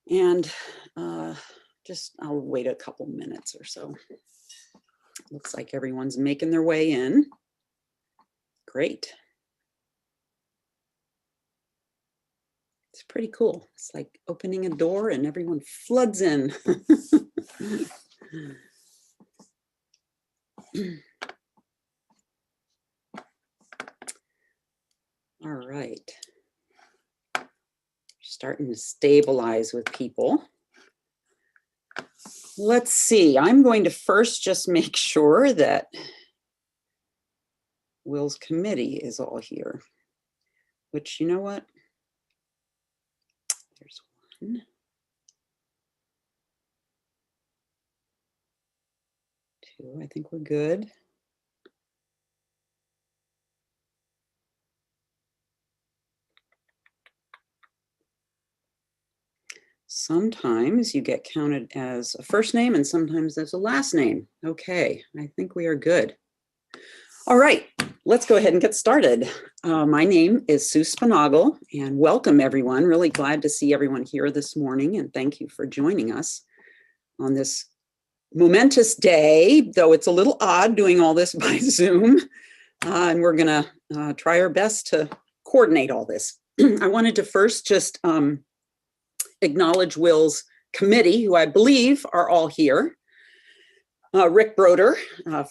And I'll wait a couple minutes or so. Looks like everyone's making their way in. Great. It's pretty cool. It's like opening a door and everyone floods in. All right. Starting to stabilize with people. Let's see, I'm going to first just make sure that Will's committee is all here, which, you know what? There's one. 2, I think we're good. Sometimes you get counted as a first name and sometimes as a last name. Okay, I think we are good. All right, let's go ahead and get started. My name is Sue Spinagle, and welcome everyone. Really glad to see everyone here this morning, and thank you for joining us on this momentous day, though it's a little odd doing all this by Zoom, and we're gonna try our best to coordinate all this. I wanted to first just acknowledge Will's committee, who I believe are all here. Rick Broder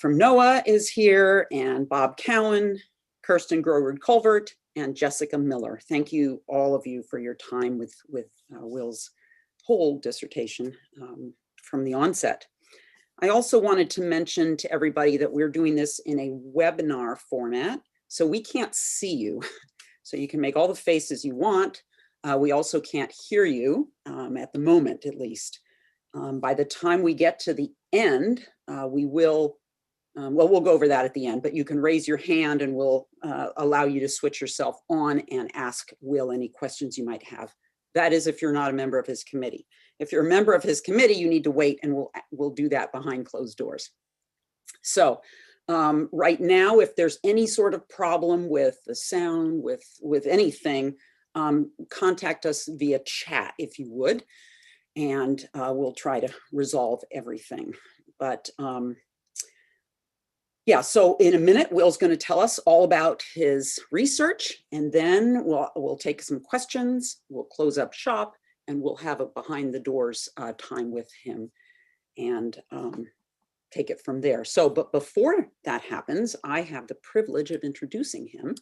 from NOAA is here, and Bob Cowan, Kirsten Groward-Culvert, and Jessica Miller. Thank you, all of you, for your time with Will's whole dissertation from the onset. I also wanted to mention to everybody that we're doing this in a webinar format, so we can't see you. So you can make all the faces you want. We also can't hear you, at the moment at least. By the time we get to the end, we will, well, we'll go over that at the end, but you can raise your hand and we'll allow you to switch yourself on and ask Will any questions you might have. That is if you're not a member of his committee. If you're a member of his committee, you need to wait, and we'll do that behind closed doors. So right now, if there's any sort of problem with the sound, with anything, contact us via chat if you would, and we'll try to resolve everything. But yeah, so in a minute, Will's going to tell us all about his research, and then we'll take some questions, we'll close up shop, and we'll have a behind the doors time with him and take it from there. So, but before that happens, I have the privilege of introducing him.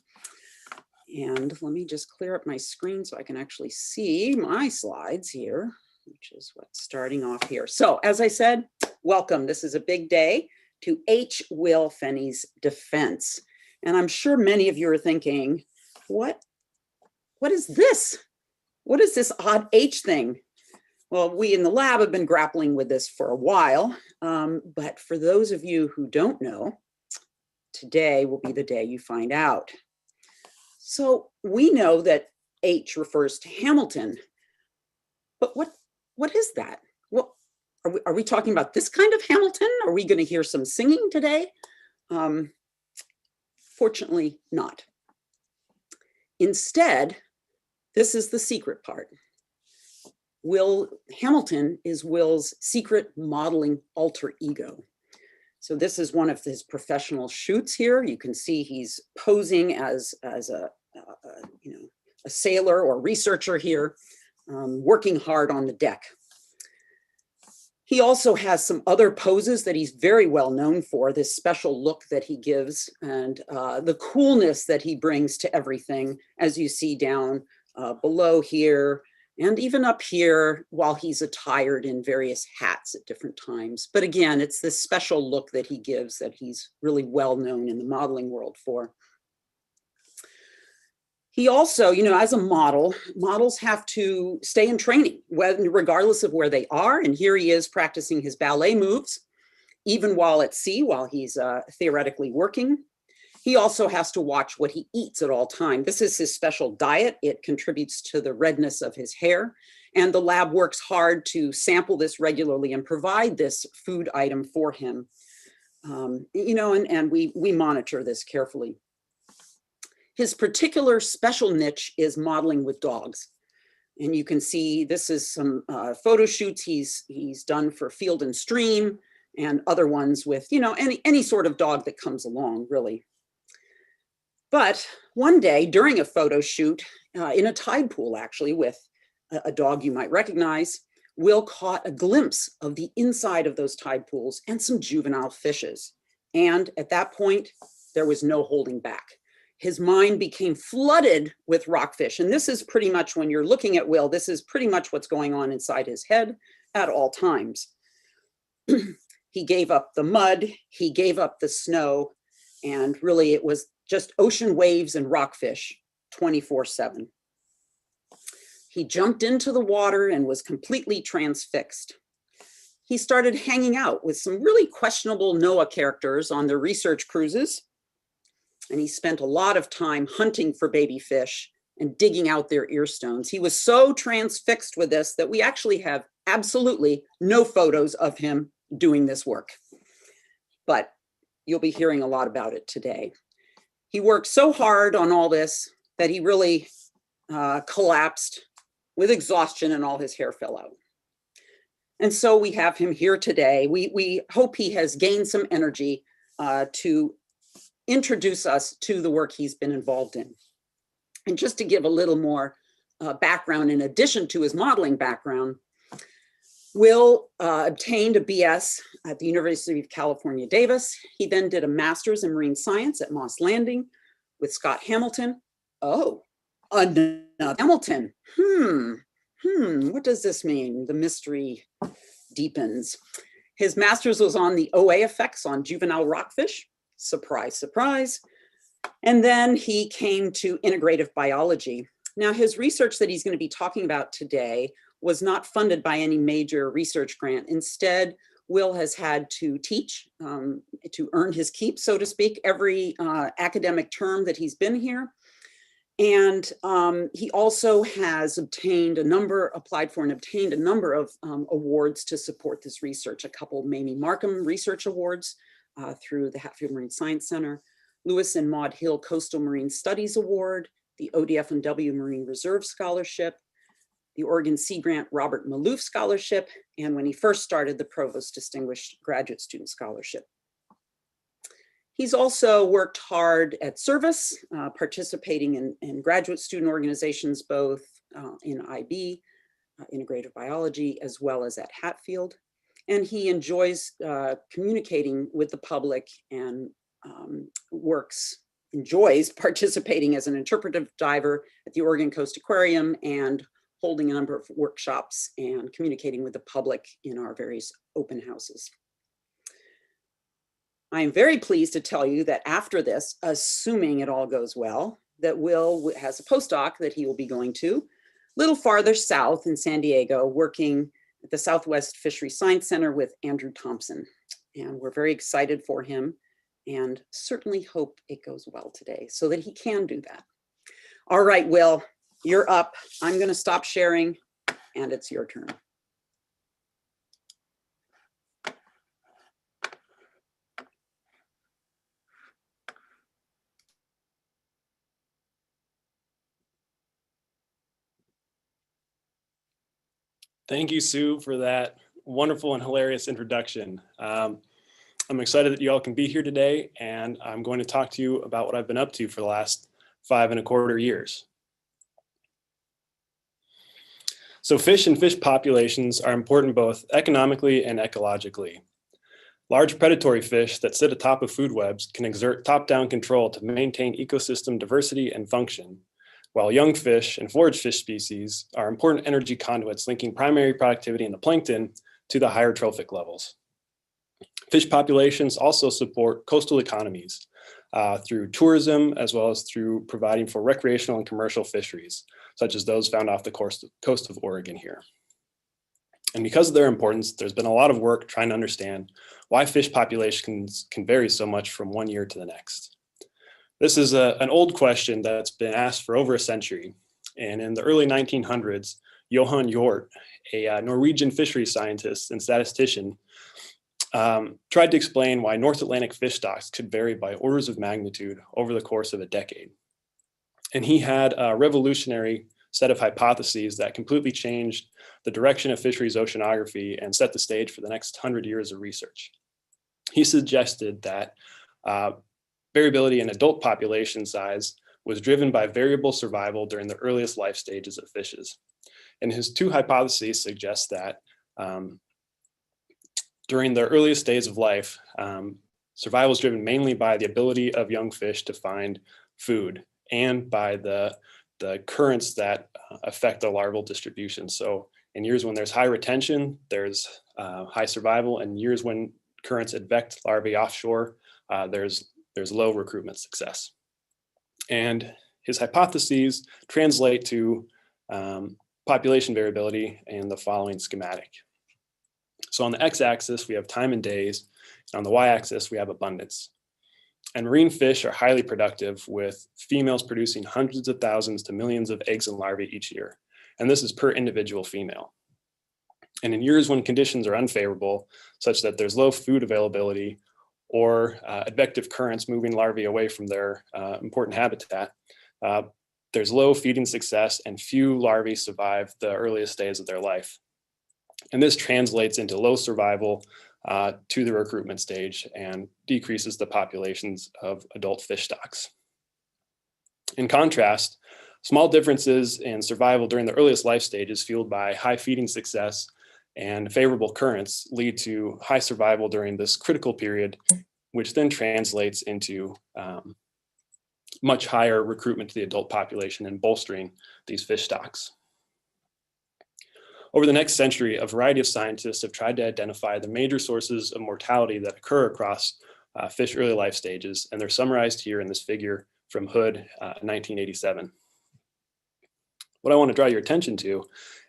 And let me just clear up my screen so I can actually see my slides here, which is what's starting off here. So as I said, welcome. This is a big day to H. Will Fennie's defense. And I'm sure many of you are thinking, what is this? What is this odd H thing? Well, we in the lab have been grappling with this for a while, but for those of you who don't know, today will be the day you find out. So we know that H refers to Hamilton, but what is that? Well, are we talking about this kind of Hamilton? Are we going to hear some singing today? Fortunately not. Instead, this is the secret part. Hamilton is Will's secret modeling alter ego. So this is one of his professional shoots here. You can see he's posing as a sailor or researcher here, working hard on the deck. He also has some other poses that he's very well known for, this special look that he gives and the coolness that he brings to everything, as you see down below here, and even up here while he's attired in various hats at different times. But again, it's this special look that he gives that he's really well known in the modeling world for. He also, as a model, models have to stay in training, regardless of where they are. And here he is practicing his ballet moves, even while at sea, while he's theoretically working. He also has to watch what he eats at all times. This is his special diet. It contributes to the redness of his hair. And the lab works hard to sample this regularly and provide this food item for him. And we monitor this carefully. His particular special niche is modeling with dogs. And you can see this is some photo shoots he's done for Field and Stream and other ones with, you know, any sort of dog that comes along, really. But one day during a photo shoot in a tide pool, actually, with a dog you might recognize, Will caught a glimpse of the inside of those tide pools and some juvenile fishes. And at that point, there was no holding back. His mind became flooded with rockfish. And this is pretty much, when you're looking at Will, this is pretty much what's going on inside his head at all times. He gave up the mud, he gave up the snow, and really it was just ocean waves and rockfish 24/7. He jumped into the water and was completely transfixed. He started hanging out with some really questionable NOAA characters on their research cruises. And he spent a lot of time hunting for baby fish and digging out their ear stones. He was so transfixed with this that we actually have absolutely no photos of him doing this work. But you'll be hearing a lot about it today. He worked so hard on all this that he really collapsed with exhaustion and all his hair fell out. And so we have him here today. We hope he has gained some energy to introduce us to the work he's been involved in. And just to give a little more background, in addition to his modeling background, Will obtained a BS at the University of California, Davis. He then did a master's in marine science at Moss Landing with Scott Hamilton. Oh, another Hamilton. What does this mean? The mystery deepens. His master's was on the OA effects on juvenile rockfish. Surprise, surprise. And then he came to integrative biology. Now, his research that he's going to be talking about today was not funded by any major research grant. Instead, Will has had to teach to earn his keep, so to speak, every academic term that he's been here. And he also has applied for and obtained a number of awards to support this research. A couple Mamie Markham Research Awards through the Hatfield Marine Science Center, Lewis and Maud Hill Coastal Marine Studies Award, the ODF&W Marine Reserve Scholarship, the Oregon Sea Grant Robert Maloof Scholarship, and when he first started, the Provost Distinguished Graduate Student Scholarship. He's also worked hard at service, participating in graduate student organizations, both in IB, integrative biology, as well as at Hatfield. And he enjoys communicating with the public and enjoys participating as an interpretive diver at the Oregon Coast Aquarium and holding a number of workshops and communicating with the public in our various open houses. I am very pleased to tell you that after this, assuming it all goes well, that Will has a postdoc that he will be going to a little farther south in San Diego, working at the Southwest Fisheries Science Center with Andrew Thompson. And we're very excited for him and certainly hope it goes well today so that he can do that. All right, Will, you're up. I'm going to stop sharing and it's your turn. Thank you, Sue, for that wonderful and hilarious introduction. I'm excited that you all can be here today, and I'm going to talk to you about what I've been up to for the last 5¼ years. So fish and fish populations are important both economically and ecologically. Large predatory fish that sit atop of food webs can exert top-down control to maintain ecosystem diversity and function, while young fish and forage fish species are important energy conduits linking primary productivity in the plankton to the higher trophic levels. Fish populations also support coastal economies through tourism, as well as through providing for recreational and commercial fisheries, such as those found off the coast of Oregon here. And because of their importance, there's been a lot of work trying to understand why fish populations can vary so much from one year to the next. This is an old question that's been asked for over a century. And in the early 1900s, Johan Hjort, a Norwegian fisheries scientist and statistician, tried to explain why North Atlantic fish stocks could vary by orders of magnitude over the course of a decade. And he had a revolutionary set of hypotheses that completely changed the direction of fisheries oceanography and set the stage for the next 100 years of research. He suggested that variability in adult population size was driven by variable survival during the earliest life stages of fishes. And his two hypotheses suggest that during the earliest days of life, survival is driven mainly by the ability of young fish to find food and by the currents that affect the larval distribution. So in years when there's high retention, there's high survival, and years when currents advect larvae offshore, there's low recruitment success. And his hypotheses translate to population variability in the following schematic. So on the x-axis, we have time in days, and on the y-axis, we have abundance. And marine fish are highly productive, with females producing hundreds of thousands to millions of eggs and larvae each year. And this is per individual female. And in years when conditions are unfavorable, such that there's low food availability or advective currents moving larvae away from their important habitat, there's low feeding success and few larvae survive the earliest days of their life. And this translates into low survival to the recruitment stage and decreases the populations of adult fish stocks. In contrast, small differences in survival during the earliest life stages fueled by high feeding success and favorable currents lead to high survival during this critical period, which then translates into much higher recruitment to the adult population and bolstering these fish stocks. Over the next century, a variety of scientists have tried to identify the major sources of mortality that occur across fish early life stages, and they're summarized here in this figure from Hood, 1987. What I want to draw your attention to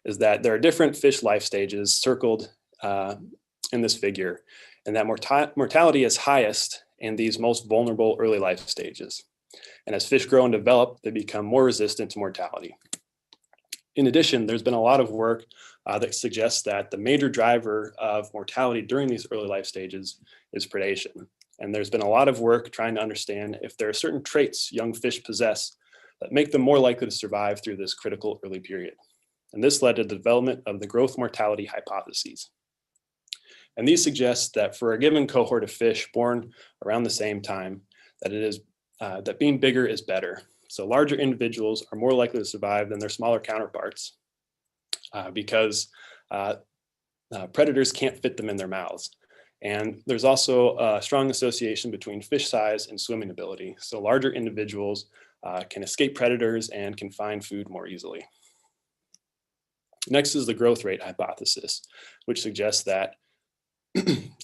is that there are different fish life stages circled in this figure, and that mortality is highest in these most vulnerable early life stages. And as fish grow and develop, they become more resistant to mortality. In addition, there's been a lot of work that suggests that the major driver of mortality during these early life stages is predation. And there's been a lot of work trying to understand if there are certain traits young fish possess that make them more likely to survive through this critical early period. And this led to the development of the growth mortality hypotheses. And these suggest that for a given cohort of fish born around the same time, that being bigger is better. So larger individuals are more likely to survive than their smaller counterparts because predators can't fit them in their mouths. And there's also a strong association between fish size and swimming ability. So larger individuals can escape predators and can find food more easily. Next is the growth rate hypothesis, which suggests that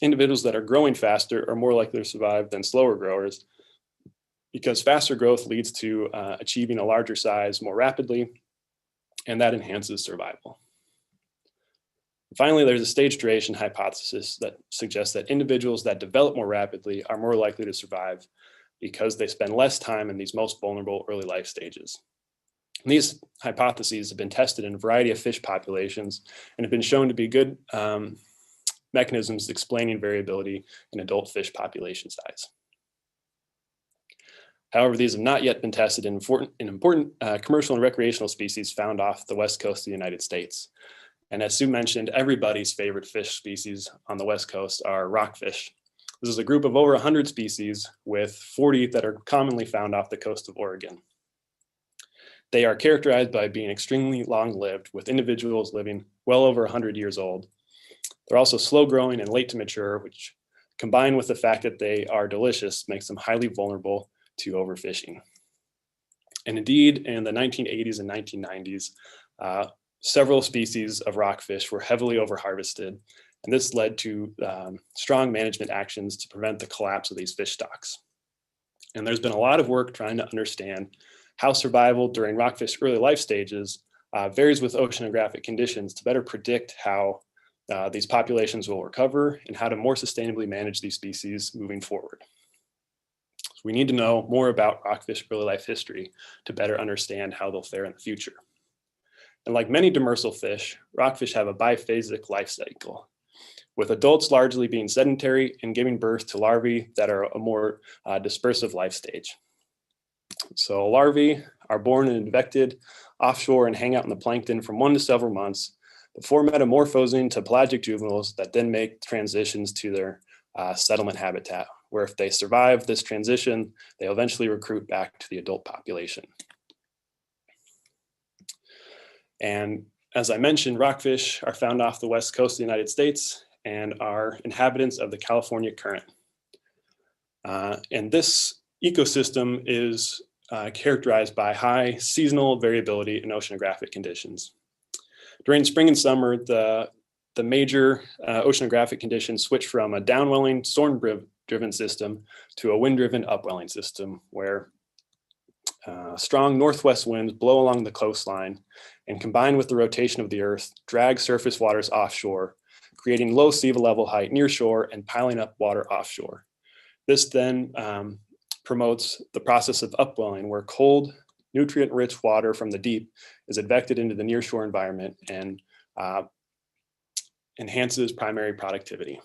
individuals that are growing faster are more likely to survive than slower growers, because faster growth leads to achieving a larger size more rapidly, and that enhances survival. Finally, there's a stage duration hypothesis that suggests that individuals that develop more rapidly are more likely to survive because they spend less time in these most vulnerable early life stages. And these hypotheses have been tested in a variety of fish populations and have been shown to be good mechanisms explaining variability in adult fish population size. However, these have not yet been tested in important commercial and recreational species found off the west coast of the United States. And as Sue mentioned, everybody's favorite fish species on the west coast are rockfish. This is a group of over 100 species with 40 that are commonly found off the coast of Oregon. They are characterized by being extremely long-lived, with individuals living well over 100 years old. They're also slow-growing and late to mature, which, combined with the fact that they are delicious, makes them highly vulnerable to overfishing. And indeed, in the 1980s and 1990s, several species of rockfish were heavily overharvested, and this led to strong management actions to prevent the collapse of these fish stocks. And there's been a lot of work trying to understand how survival during rockfish early life stages varies with oceanographic conditions to better predict how these populations will recover and how to more sustainably manage these species moving forward. So we need to know more about rockfish early life history to better understand how they'll fare in the future. And like many demersal fish, rockfish have a biphasic life cycle, with adults largely being sedentary and giving birth to larvae that are a more dispersive life stage. So larvae are born in advected offshore and hang out in the plankton from 1 to several months before metamorphosing to pelagic juveniles that then make transitions to their settlement habitat, where if they survive this transition, they'll eventually recruit back to the adult population. And as I mentioned, rockfish are found off the west coast of the United States and are inhabitants of the California current. And this ecosystem is characterized by high seasonal variability in oceanographic conditions. During spring and summer, the major oceanographic conditions switch from a downwelling, storm-driven system to a wind-driven upwelling system, where strong northwest winds blow along the coastline and, combined with the rotation of the earth, drag surface waters offshore, creating low sea level height near shore and piling up water offshore. This then promotes the process of upwelling, where cold, nutrient-rich water from the deep is advected into the nearshore environment and enhances primary productivity.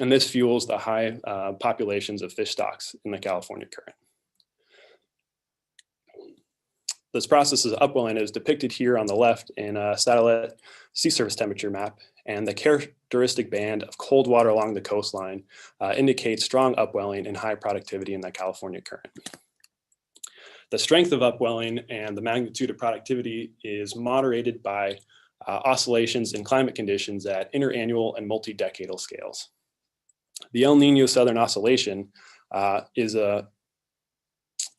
And this fuels the high populations of fish stocks in the California current. This process of upwelling is depicted here on the left in a satellite sea surface temperature map, and the characteristic band of cold water along the coastline indicates strong upwelling and high productivity in the California current. The strength of upwelling and the magnitude of productivity is moderated by oscillations in climate conditions at interannual and multi-decadal scales. The El Nino Southern Oscillation is a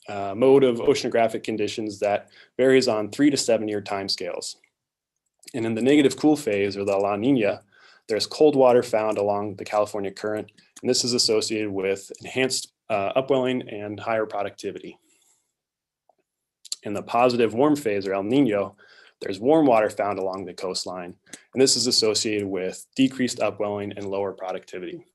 mode of oceanographic conditions that varies on 3 to 7 year timescales. And in the negative cool phase, or the La Nina, there's cold water found along the California current, and this is associated with enhanced upwelling and higher productivity. In the positive warm phase, or El Nino, there's warm water found along the coastline, and this is associated with decreased upwelling and lower productivity.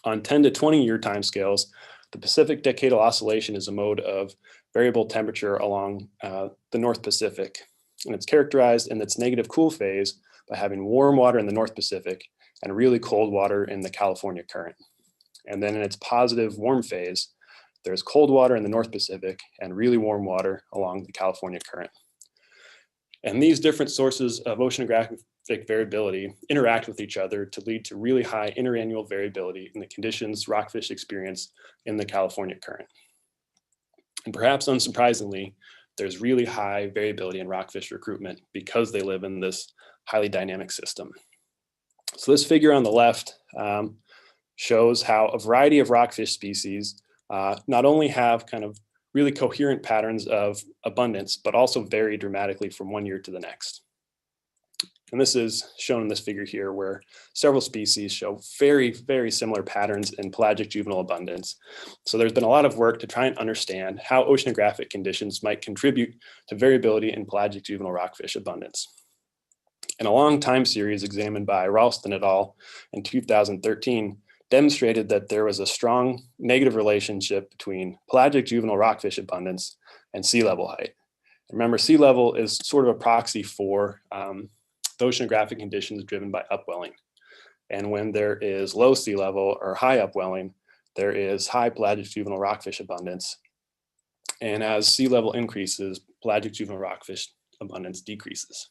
On 10 to 20 year timescales, the Pacific Decadal Oscillation is a mode of variable temperature along the North Pacific, and it's characterized in its negative cool phase by having warm water in the North Pacific and really cold water in the California current. And then in its positive warm phase, there's cold water in the North Pacific and really warm water along the California current. And these different sources of oceanographic variability interact with each other to lead to really high interannual variability in the conditions rockfish experience in the California current. And perhaps unsurprisingly, there's really high variability in rockfish recruitment because they live in this highly dynamic system. So this figure on the left shows how a variety of rockfish species not only have kind of really coherent patterns of abundance, but also vary dramatically from one year to the next. And this is shown in this figure here, where several species show very, very similar patterns in pelagic juvenile abundance. So there's been a lot of work to try and understand how oceanographic conditions might contribute to variability in pelagic juvenile rockfish abundance. And a long time series examined by Ralston et al. In 2013 demonstrated that there was a strong negative relationship between pelagic juvenile rockfish abundance and sea level height. Remember, sea level is sort of a proxy for the oceanographic conditions driven by upwelling. And when there is low sea level or high upwelling, there is high pelagic juvenile rockfish abundance. And as sea level increases, pelagic juvenile rockfish abundance decreases.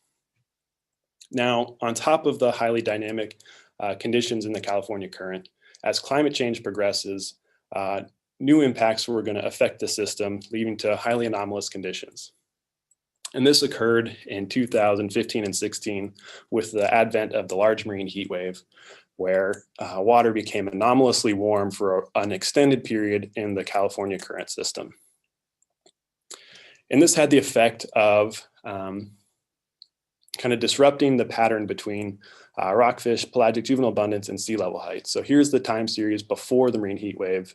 Now, on top of the highly dynamic conditions in the California current, as climate change progresses, new impacts were going to affect the system, leading to highly anomalous conditions. And this occurred in 2015 and 16 with the advent of the large marine heat wave, where water became anomalously warm for an extended period in the California current system. And this had the effect of kind of disrupting the pattern between rockfish, pelagic juvenile abundance, and sea level height. So here's the time series before the marine heat wave.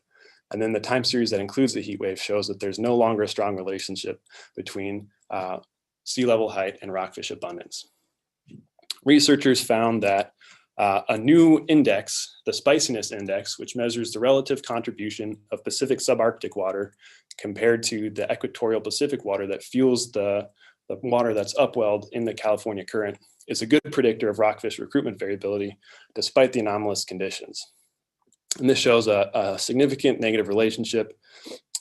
And then the time series that includes the heat wave shows that there's no longer a strong relationship between sea level height and rockfish abundance. Researchers found that a new index, the spiciness index, which measures the relative contribution of Pacific subarctic water compared to the equatorial Pacific water that fuels the water that's upwelled in the California current, is a good predictor of rockfish recruitment variability despite the anomalous conditions. And this shows a significant negative relationship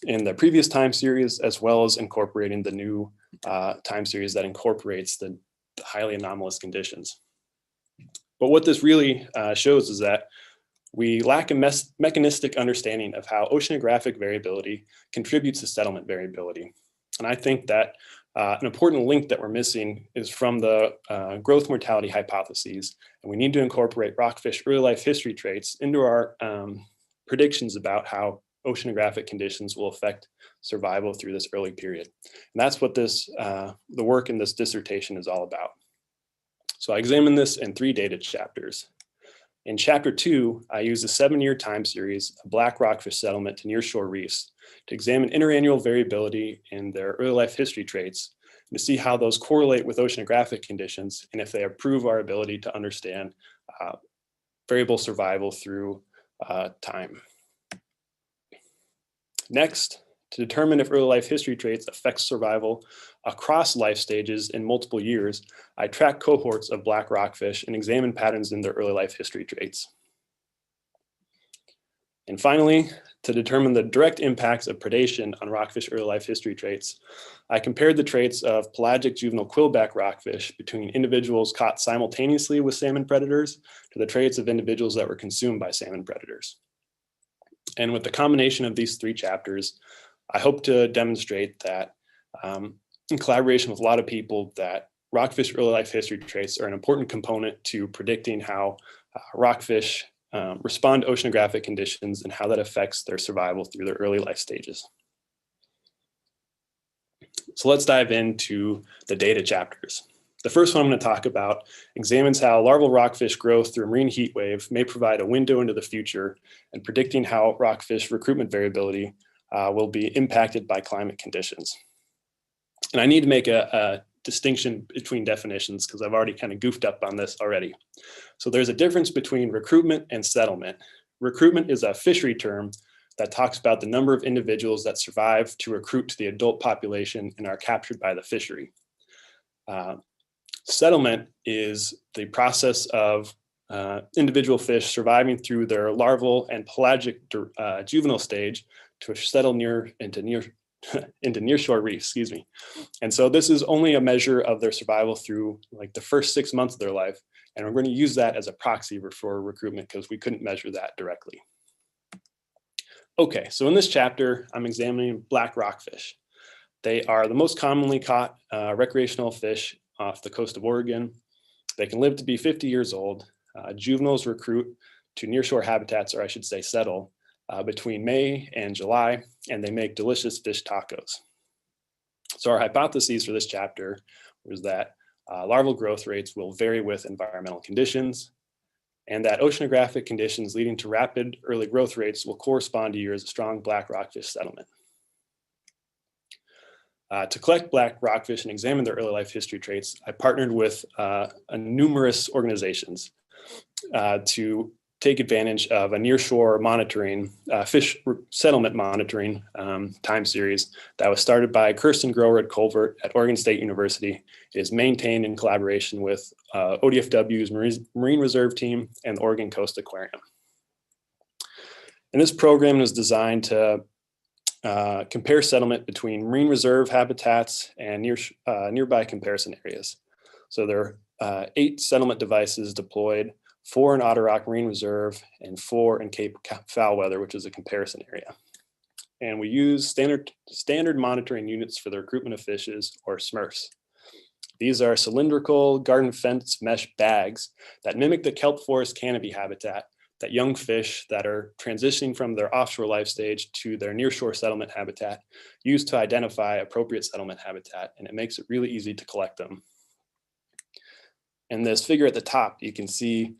in the previous time series, as well as incorporating the new time series that incorporates the highly anomalous conditions. But what this really shows is that we lack a mechanistic understanding of how oceanographic variability contributes to settlement variability. And I think that an important link that we're missing is from the growth mortality hypotheses. And we need to incorporate rockfish early life history traits into our predictions about how oceanographic conditions will affect survival through this early period. And that's what this, the work in this dissertation is all about. So I examined this in 3 data chapters. In chapter 2, I used a 7-year time series of black rockfish settlement to nearshore reefs to examine interannual variability in their early life history traits and to see how those correlate with oceanographic conditions and if they improve our ability to understand variable survival through time. Next, to determine if early life history traits affect survival across life stages in multiple years, I tracked cohorts of black rockfish and examined patterns in their early life history traits. And finally, to determine the direct impacts of predation on rockfish early life history traits, I compared the traits of pelagic juvenile quillback rockfish between individuals caught simultaneously with salmon predators to the traits of individuals that were consumed by salmon predators. And with the combination of these 3 chapters, I hope to demonstrate that in collaboration with a lot of people that rockfish early life history traits are an important component to predicting how rockfish respond to oceanographic conditions and how that affects their survival through their early life stages. So let's dive into the data chapters. The first one I'm going to talk about examines how larval rockfish growth through a marine heat wave may provide a window into the future and predicting how rockfish recruitment variability will be impacted by climate conditions. And I need to make a distinction between definitions because I've already kind of goofed up on this already. So there's a difference between recruitment and settlement. Recruitment is a fishery term that talks about the number of individuals that survive to recruit to the adult population and are captured by the fishery. Settlement is the process of individual fish surviving through their larval and pelagic juvenile stage to settle into nearshore reefs, excuse me. And so this is only a measure of their survival through like the first 6 months of their life. And we're going to use that as a proxy for recruitment because we couldn't measure that directly. Okay, so in this chapter, I'm examining black rockfish. They are the most commonly caught recreational fish off the coast of Oregon. They can live to be 50 years old. Juveniles recruit to nearshore habitats, or I should say settle, between May and July, and they make delicious fish tacos. So our hypotheses for this chapter was that larval growth rates will vary with environmental conditions, and that oceanographic conditions leading to rapid early growth rates will correspond to years of strong black rockfish settlement. To collect black rockfish and examine their early life history traits, I partnered with numerous organizations to take advantage of a nearshore monitoring, fish settlement monitoring time series that was started by Kirsten Grower at Culvert at Oregon State University. It is maintained in collaboration with ODFW's Marine Reserve Team and the Oregon Coast Aquarium. And this program is designed to compare settlement between marine reserve habitats and nearby comparison areas. So there are 8 settlement devices deployed, 4 in Otter Rock Marine Reserve and 4 in Cape Foulweather, which is a comparison area. And we use standard monitoring units for the recruitment of fishes, or SMRFs. These are cylindrical garden fence mesh bags that mimic the kelp forest canopy habitat that young fish that are transitioning from their offshore life stage to their nearshore settlement habitat use to identify appropriate settlement habitat, and it makes it really easy to collect them. In this figure at the top, you can see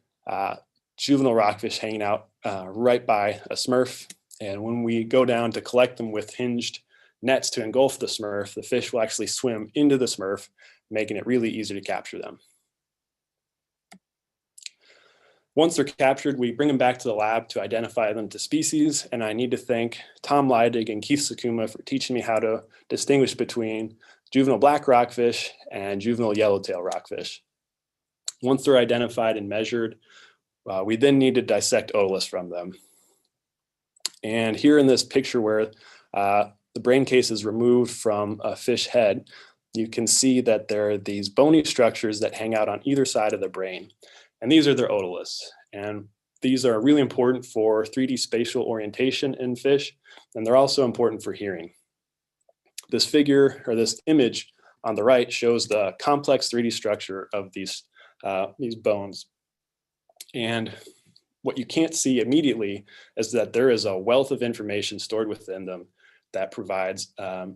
juvenile rockfish hanging out right by a SMRF, and when we go down to collect them with hinged nets to engulf the SMRF, the fish will actually swim into the SMRF, making it really easy to capture them. Once they're captured, we bring them back to the lab to identify them to species, and I need to thank Tom Leidig and Keith Sakuma for teaching me how to distinguish between juvenile black rockfish and juvenile yellowtail rockfish. Once they're identified and measured, we then need to dissect otoliths from them. And here in this picture where the brain case is removed from a fish head, you can see that there are these bony structures that hang out on either side of the brain. And these are their otoliths. And these are really important for 3D spatial orientation in fish, and they're also important for hearing. This figure, or this image on the right, shows the complex 3D structure of these bones. And what you can't see immediately is that there is a wealth of information stored within them that provides a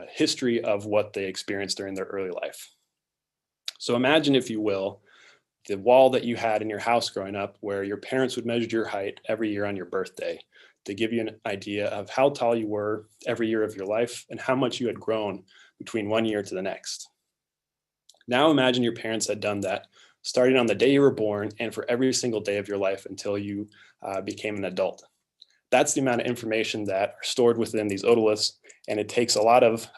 history of what they experienced during their early life. So imagine, if you will, the wall that you had in your house growing up, where your parents would measure your height every year on your birthday to give you an idea of how tall you were every year of your life and how much you had grown between one year to the next. Now imagine your parents had done that starting on the day you were born and for every single day of your life until you became an adult. That's the amount of information that are stored within these otoliths, and it takes a lot of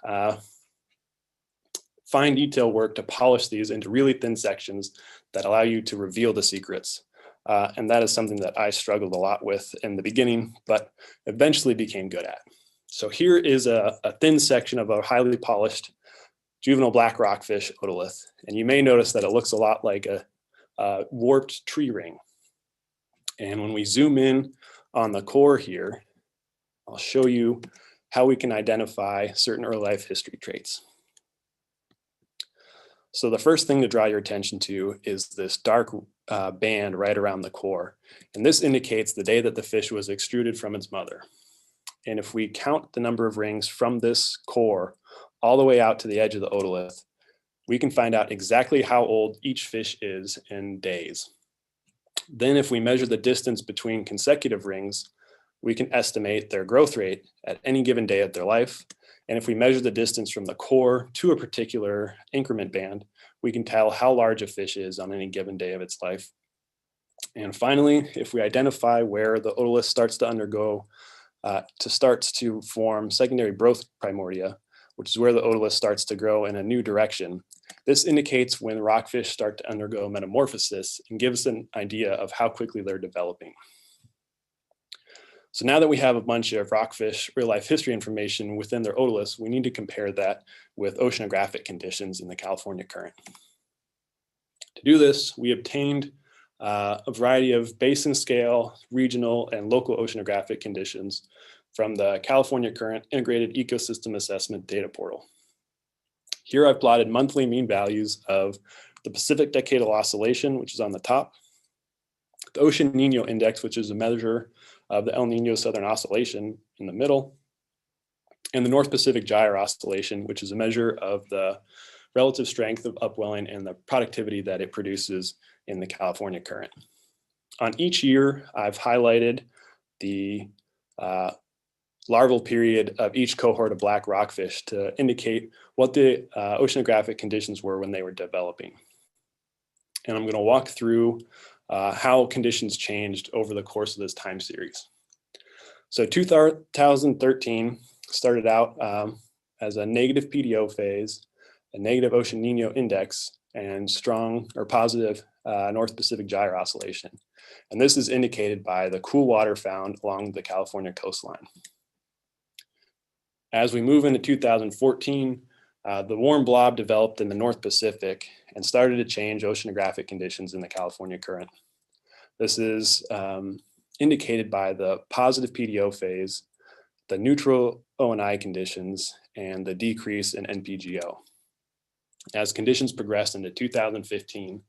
fine detail work to polish these into really thin sections that allow you to reveal the secrets. And that is something that I struggled a lot with in the beginning, but eventually became good at. So here is a thin section of a highly polished juvenile black rockfish otolith. And you may notice that it looks a lot like a warped tree ring. And when we zoom in on the core here, I'll show you how we can identify certain early life history traits. So the first thing to draw your attention to is this dark band right around the core. And this indicates the day that the fish was extruded from its mother. And if we count the number of rings from this core all the way out to the edge of the otolith, we can find out exactly how old each fish is in days. Then if we measure the distance between consecutive rings, we can estimate their growth rate at any given day of their life. And if we measure the distance from the core to a particular increment band, we can tell how large a fish is on any given day of its life. And finally, if we identify where the otolith starts to form secondary growth primordia, which is where the otolith starts to grow in a new direction, this indicates when rockfish start to undergo metamorphosis and gives an idea of how quickly they're developing. So now that we have a bunch of rockfish real life history information within their otoliths, we need to compare that with oceanographic conditions in the California current. To do this, we obtained a variety of basin scale, regional, and local oceanographic conditions from the California Current Integrated Ecosystem Assessment Data Portal. Here I've plotted monthly mean values of the Pacific Decadal Oscillation, which is on the top, the Ocean Nino Index, which is a measure of the El Nino Southern Oscillation, in the middle, and the North Pacific Gyre Oscillation, which is a measure of the relative strength of upwelling and the productivity that it produces in the California current. On each year, I've highlighted the larval period of each cohort of black rockfish to indicate what the oceanographic conditions were when they were developing. And I'm going to walk through how conditions changed over the course of this time series. So 2013 started out as a negative PDO phase, a negative Ocean Nino Index, and strong or positive North Pacific Gyre Oscillation. And this is indicated by the cool water found along the California coastline. As we move into 2014, the warm blob developed in the North Pacific and started to change oceanographic conditions in the California current. This is indicated by the positive PDO phase, the neutral ONI conditions, and the decrease in NPGO. As conditions progressed into 2015,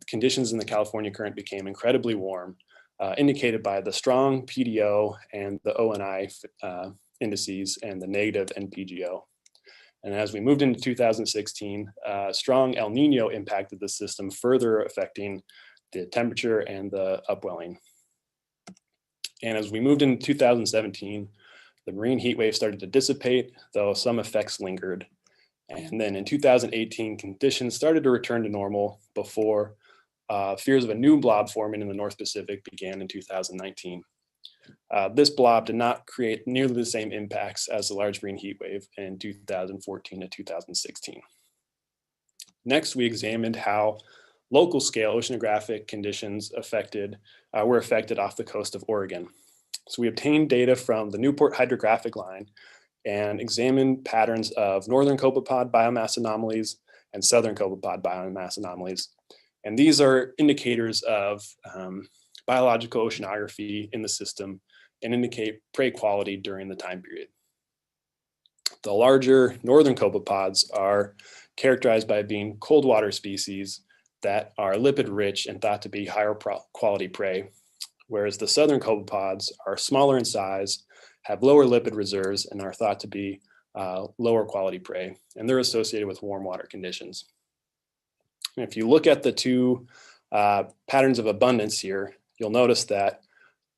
conditions in the California current became incredibly warm, indicated by the strong PDO and the ONI indices and the negative NPGO. And as we moved into 2016, strong El Nino impacted the system, further affecting the temperature and the upwelling. And as we moved into 2017, the marine heat wave started to dissipate, though some effects lingered. And then in 2018, conditions started to return to normal before fears of a new blob forming in the North Pacific began in 2019. This blob did not create nearly the same impacts as the large marine heat wave in 2014 to 2016. Next, we examined how local scale oceanographic conditions were affected off the coast of Oregon. So we obtained data from the Newport hydrographic line and examined patterns of northern copepod biomass anomalies and southern copepod biomass anomalies. And these are indicators of biological oceanography in the system and indicate prey quality during the time period. The larger northern copepods are characterized by being cold water species that are lipid rich and thought to be higher quality prey, whereas the southern copepods are smaller in size, have lower lipid reserves, and are thought to be lower quality prey, and they're associated with warm water conditions. And if you look at the two patterns of abundance here, you'll notice that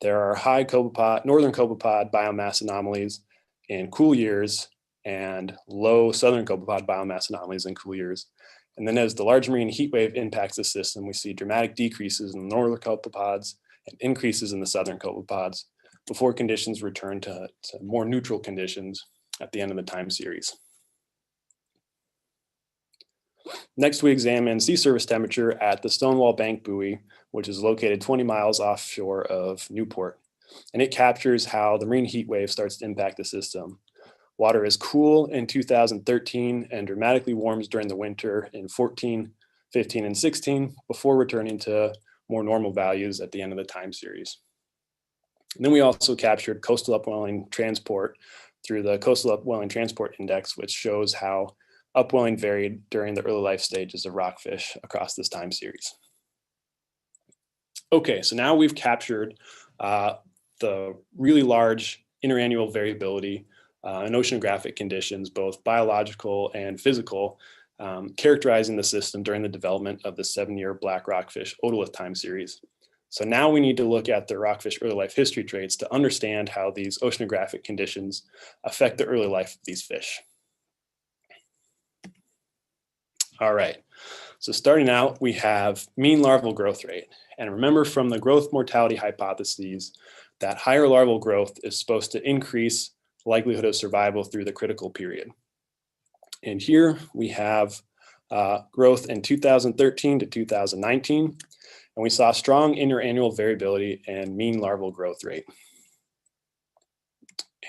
there are high northern copepod biomass anomalies in cool years and low southern copepod biomass anomalies in cool years. And then as the large marine heat wave impacts the system, we see dramatic decreases in the northern copepods and increases in the southern copepods before conditions return to more neutral conditions at the end of the time series. Next, we examine sea surface temperature at the Stonewall Bank buoy, which is located 20 miles offshore of Newport. And it captures how the marine heat wave starts to impact the system. Water is cool in 2013 and dramatically warms during the winter in 14, 15, and 16 before returning to more normal values at the end of the time series. And then we also captured coastal upwelling transport through the Coastal Upwelling Transport Index, which shows how upwelling varied during the early life stages of rockfish across this time series. Okay, so now we've captured the really large interannual variability in oceanographic conditions, both biological and physical, characterizing the system during the development of the 7-year black rockfish otolith time series. So now we need to look at the rockfish early life history traits to understand how these oceanographic conditions affect the early life of these fish. All right, so starting out, we have mean larval growth rate. And remember from the growth mortality hypotheses that higher larval growth is supposed to increase the likelihood of survival through the critical period. And here we have growth in 2013 to 2019, and we saw strong interannual variability and mean larval growth rate.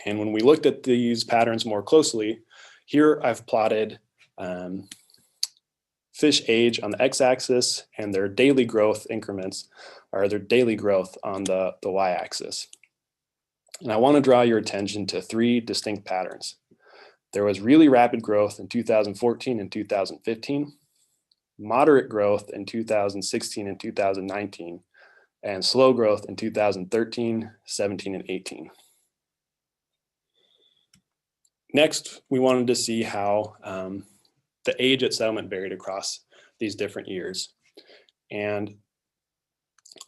And when we looked at these patterns more closely, here I've plotted fish age on the x-axis and their daily growth increments, or their daily growth on the y-axis. And I want to draw your attention to 3 distinct patterns. There was really rapid growth in 2014 and 2015, moderate growth in 2016 and 2019, and slow growth in 2013, 17, and 18. Next, we wanted to see how the age at settlement varied across these different years. And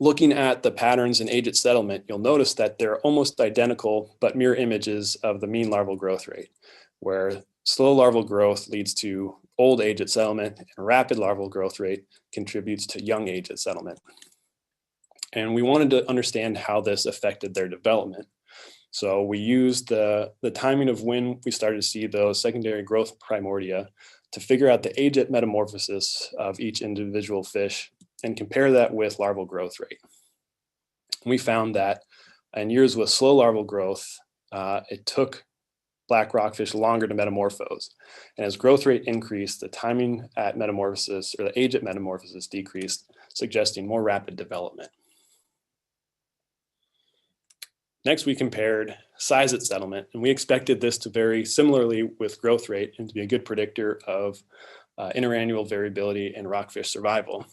looking at the patterns in age at settlement, you'll notice that they're almost identical, but mirror images of the mean larval growth rate, where slow larval growth leads to old age at settlement and rapid larval growth rate contributes to young age at settlement. And we wanted to understand how this affected their development. So we used the timing of when we started to see those secondary growth primordia to figure out the age at metamorphosis of each individual fish and compare that with larval growth rate. We found that in years with slow larval growth, it took black rockfish longer to metamorphose. And as growth rate increased, the timing at metamorphosis, or the age at metamorphosis, decreased, suggesting more rapid development. Next, we compared size at settlement, and we expected this to vary similarly with growth rate and to be a good predictor of interannual variability in rockfish survival.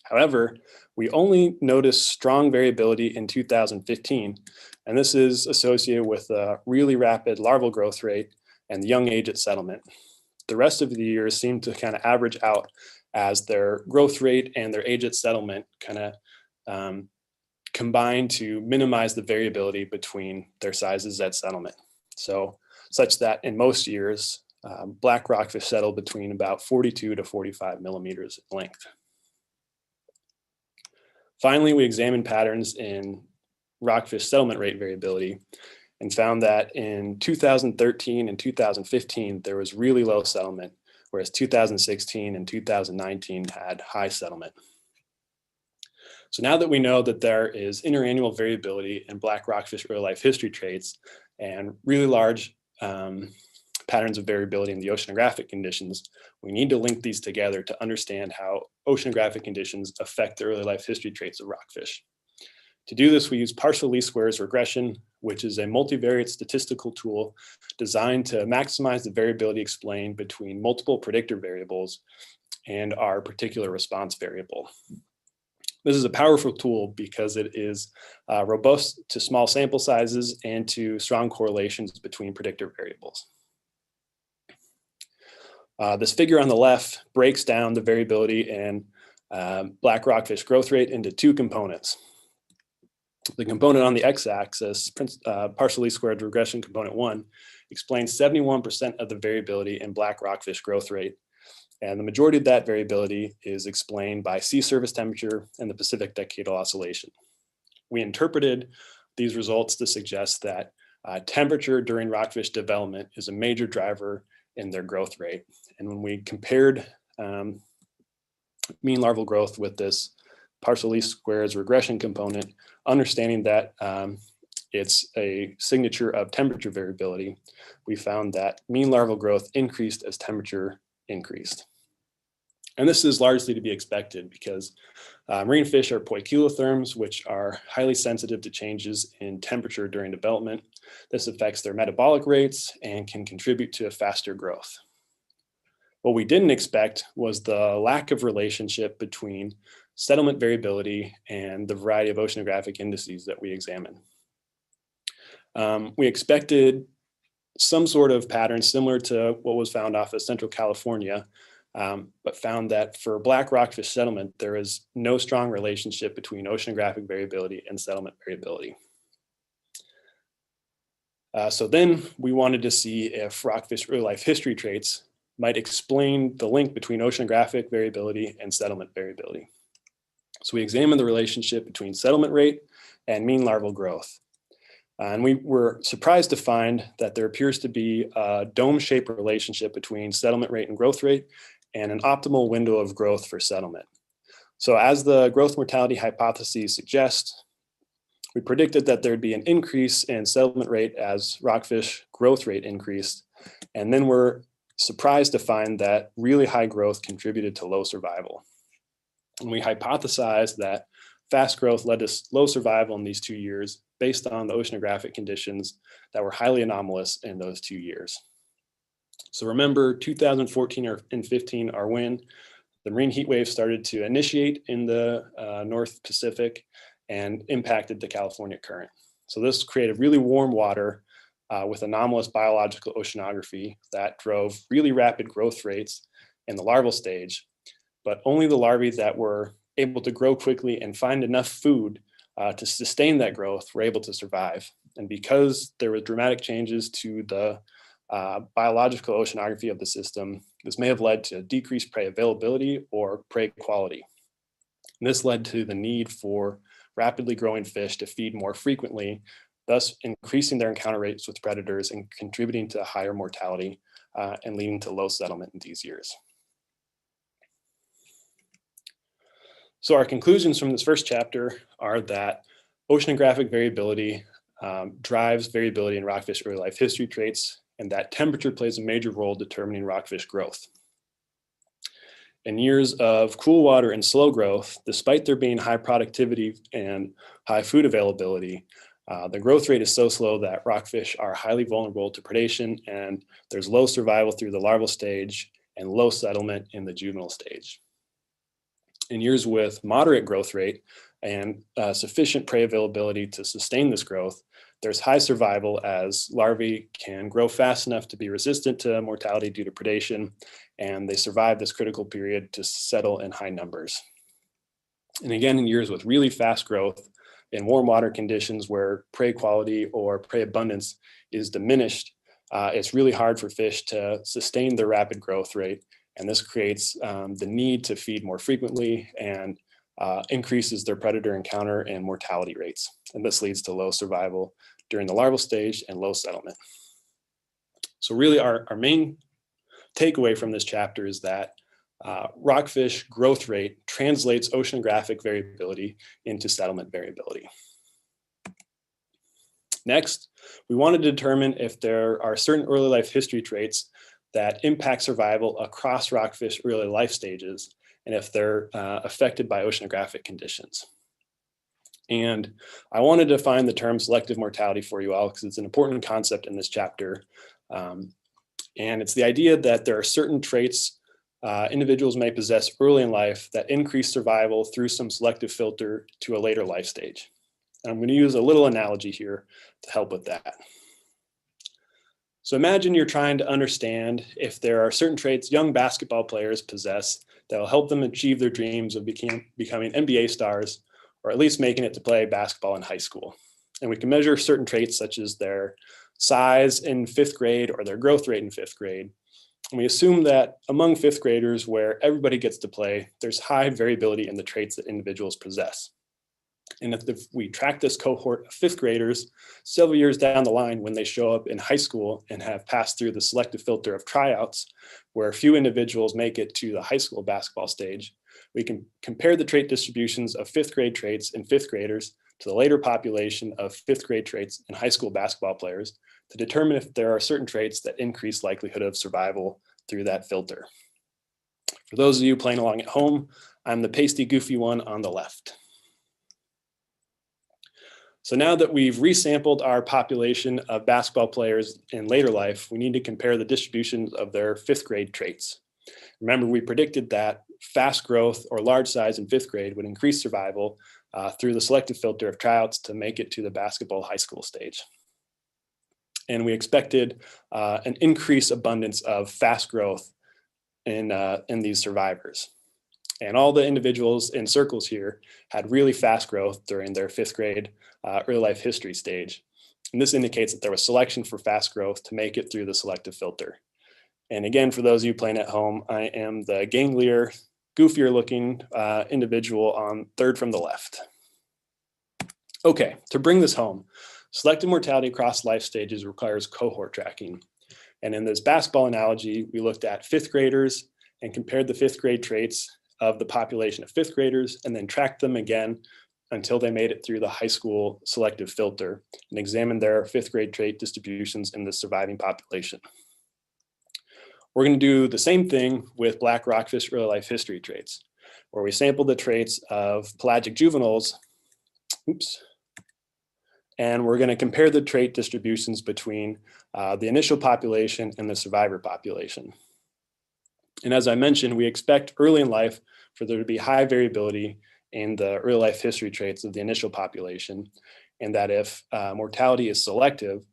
However, we only noticed strong variability in 2015, and this is associated with a really rapid larval growth rate and the young age at settlement. The rest of the years seem to kind of average out as their growth rate and their age at settlement kind of combine to minimize the variability between their sizes at settlement. So such that in most years, black rockfish settle between about 42 to 45 millimeters in length. Finally, we examined patterns in rockfish settlement rate variability and found that in 2013 and 2015, there was really low settlement, whereas 2016 and 2019 had high settlement. So now that we know that there is interannual variability in black rockfish early life history traits and really large patterns of variability in the oceanographic conditions, we need to link these together to understand how oceanographic conditions affect the early life history traits of rockfish. To do this, we use partial least squares regression, which is a multivariate statistical tool designed to maximize the variability explained between multiple predictor variables and our particular response variable. This is a powerful tool because it is robust to small sample sizes and to strong correlations between predictor variables. This figure on the left breaks down the variability in black rockfish growth rate into two components. The component on the x-axis, partially squared regression component 1, explains 71% of the variability in black rockfish growth rate. And the majority of that variability is explained by sea surface temperature and the Pacific Decadal Oscillation. We interpreted these results to suggest that temperature during rockfish development is a major driver in their growth rate. And when we compared mean larval growth with this partial least squares regression component, understanding that it's a signature of temperature variability, we found that mean larval growth increased as temperature increased. And this is largely to be expected because marine fish are poikilotherms, which are highly sensitive to changes in temperature during development. This affects their metabolic rates and can contribute to a faster growth. What we didn't expect was the lack of relationship between settlement variability and the variety of oceanographic indices that we examined. We expected some sort of pattern similar to what was found off of Central California, but found that for black rockfish settlement, there is no strong relationship between oceanographic variability and settlement variability. So then we wanted to see if rockfish early life history traits might explain the link between oceanographic variability and settlement variability. So we examined the relationship between settlement rate and mean larval growth. And we were surprised to find that there appears to be a dome-shaped relationship between settlement rate and growth rate and an optimal window of growth for settlement. So as the growth mortality hypotheses suggest, we predicted that there'd be an increase in settlement rate as rockfish growth rate increased. And then we're surprised to find that really high growth contributed to low survival. And we hypothesized that fast growth led to low survival in these 2 years based on the oceanographic conditions that were highly anomalous in those 2 years. So remember 2014 and 15 are when the marine heat wave started to initiate in the North Pacific and impacted the California current. So this created really warm water with anomalous biological oceanography that drove really rapid growth rates in the larval stage, but only the larvae that were able to grow quickly and find enough food to sustain that growth were able to survive. And because there were dramatic changes to the biological oceanography of the system, this may have led to decreased prey availability or prey quality. And this led to the need for rapidly growing fish to feed more frequently, thus increasing their encounter rates with predators and contributing to higher mortality and leading to low settlement in these years. So our conclusions from this first chapter are that oceanographic variability drives variability in rockfish early life history traits, and that temperature plays a major role determining rockfish growth. In years of cool water and slow growth, despite there being high productivity and high food availability, the growth rate is so slow that rockfish are highly vulnerable to predation, and there's low survival through the larval stage and low settlement in the juvenile stage. In years with moderate growth rate and sufficient prey availability to sustain this growth, there's high survival as larvae can grow fast enough to be resistant to mortality due to predation, and they survive this critical period to settle in high numbers. And again, in years with really fast growth, in warm water conditions where prey quality or prey abundance is diminished, it's really hard for fish to sustain their rapid growth rate. And this creates the need to feed more frequently and increases their predator encounter and mortality rates. And this leads to low survival during the larval stage and low settlement. So really our main takeaway from this chapter is that rockfish growth rate translates oceanographic variability into settlement variability. Next, we want to determine if there are certain early life history traits that impact survival across rockfish early life stages, and if they're affected by oceanographic conditions. And I want to define the term selective mortality for you all because it's an important concept in this chapter. And it's the idea that there are certain traits individuals may possess early in life that increase survival through some selective filter to a later life stage. And I'm going to use a little analogy here to help with that. So imagine you're trying to understand if there are certain traits young basketball players possess that will help them achieve their dreams of becoming NBA stars, or at least making it to play basketball in high school. And we can measure certain traits such as their size in 5th grade or their growth rate in 5th grade. And we assume that among 5th graders, where everybody gets to play, there's high variability in the traits that individuals possess. And if we track this cohort of 5th graders several years down the line when they show up in high school and have passed through the selective filter of tryouts, where few individuals make it to the high school basketball stage, we can compare the trait distributions of 5th grade traits in 5th graders to the later population of 5th grade traits in high school basketball players to determine if there are certain traits that increase likelihood of survival through that filter. For those of you playing along at home, I'm the pasty goofy one on the left. So now that we've resampled our population of basketball players in later life, we need to compare the distributions of their 5th grade traits. Remember, we predicted that fast growth or large size in 5th grade would increase survival through the selective filter of tryouts to make it to the basketball high school stage. And we expected an increased abundance of fast growth in these survivors. And all the individuals in circles here had really fast growth during their 5th grade early life history stage. And this indicates that there was selection for fast growth to make it through the selective filter. And again, for those of you playing at home, I am the ganglier, goofier looking individual on 3rd from the left. Okay, to bring this home, selective mortality across life stages requires cohort tracking. And in this basketball analogy, we looked at 5th graders and compared the 5th grade traits of the population of 5th graders and then tracked them again until they made it through the high school selective filter and examined their 5th grade trait distributions in the surviving population. We're going to do the same thing with black rockfish early life history traits, where we sampled the traits of pelagic juveniles, and we're going to compare the trait distributions between the initial population and the survivor population. And as I mentioned, we expect early in life for there to be high variability in the early life history traits of the initial population, and that if mortality is selective,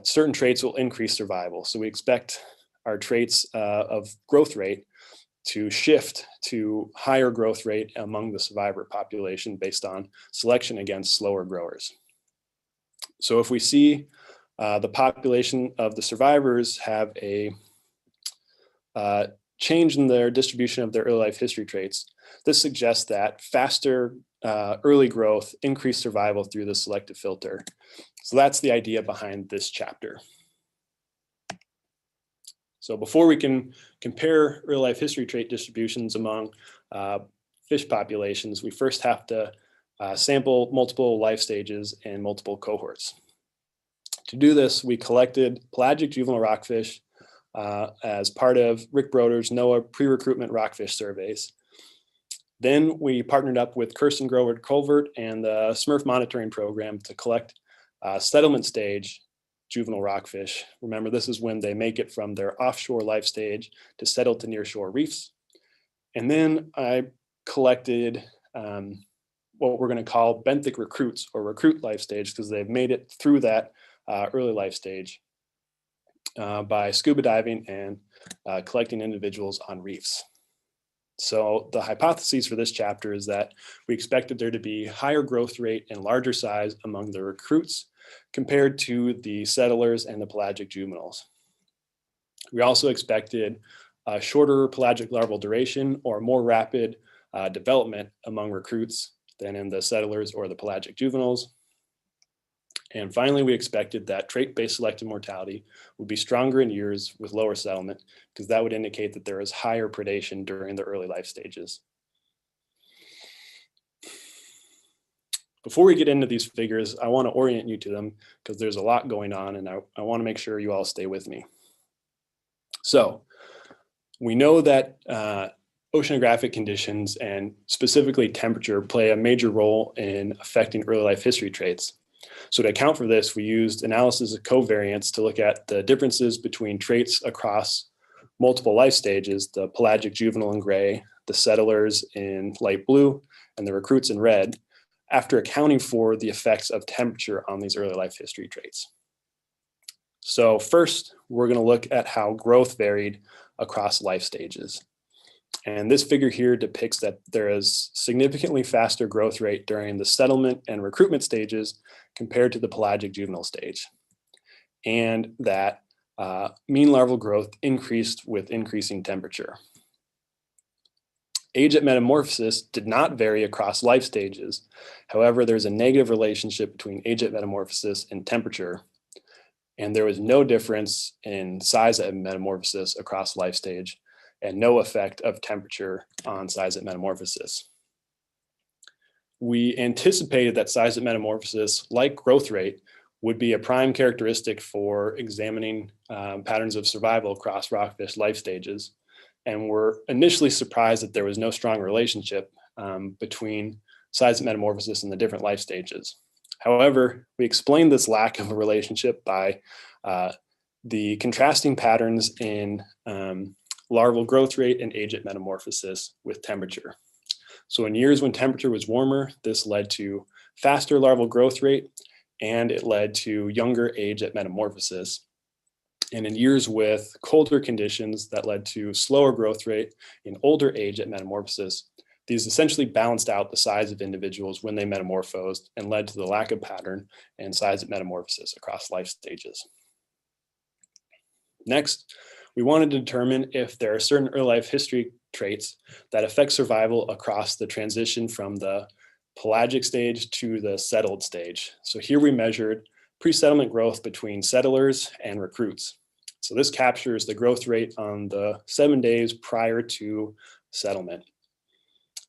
certain traits will increase survival. So we expect our traits of growth rate to shift to higher growth rate among the survivor population based on selection against slower growers. So if we see the population of the survivors have a change in their distribution of their early life history traits, this suggests that faster early growth increased survival through the selective filter. So that's the idea behind this chapter. So before we can compare early life history trait distributions among fish populations, we first have to sample multiple life stages and multiple cohorts. To do this, we collected pelagic juvenile rockfish as part of Rick Broder's NOAA pre-recruitment rockfish surveys. Then we partnered up with Kirsten Groward Culvert and the Smurf monitoring program to collect settlement stage juvenile rockfish. Remember, this is when they make it from their offshore life stage to settle to nearshore reefs. And then I collected what we're going to call benthic recruits or recruit life stage because they've made it through that early life stage by scuba diving and collecting individuals on reefs. So the hypotheses for this chapter is that we expected there to be higher growth rate and larger size among the recruits compared to the settlers and the pelagic juveniles. We also expected a shorter pelagic larval duration or more rapid development among recruits than in the settlers or the pelagic juveniles. And finally, we expected that trait-based selective mortality would be stronger in years with lower settlement, because that would indicate that there is higher predation during the early life stages. Before we get into these figures, I want to orient you to them because there's a lot going on, and I want to make sure you all stay with me. So we know that oceanographic conditions and specifically temperature play a major role in affecting early life history traits. So to account for this, we used analysis of covariance to look at the differences between traits across multiple life stages, the pelagic juvenile in gray, the settlers in light blue, and the recruits in red, after accounting for the effects of temperature on these early life history traits. So first, we're going to look at how growth varied across life stages. And this figure here depicts that there is significantly faster growth rate during the settlement and recruitment stages compared to the pelagic juvenile stage, and that mean larval growth increased with increasing temperature. Age at metamorphosis did not vary across life stages. However, there's a negative relationship between age at metamorphosis and temperature, and there was no difference in size at metamorphosis across life stage, and no effect of temperature on size at metamorphosis. We anticipated that size at metamorphosis, like growth rate, would be a prime characteristic for examining patterns of survival across rockfish life stages, and were initially surprised that there was no strong relationship between size at metamorphosis and the different life stages. However, we explained this lack of a relationship by the contrasting patterns in larval growth rate and age at metamorphosis with temperature. So in years when temperature was warmer, this led to faster larval growth rate, and it led to younger age at metamorphosis. And in years with colder conditions, that led to slower growth rate in older age at metamorphosis. These essentially balanced out the size of individuals when they metamorphosed and led to the lack of pattern and size at metamorphosis across life stages. Next, we wanted to determine if there are certain early life history traits that affect survival across the transition from the pelagic stage to the settled stage. So here we measured pre-settlement growth between settlers and recruits. So this captures the growth rate on the 7 days prior to settlement.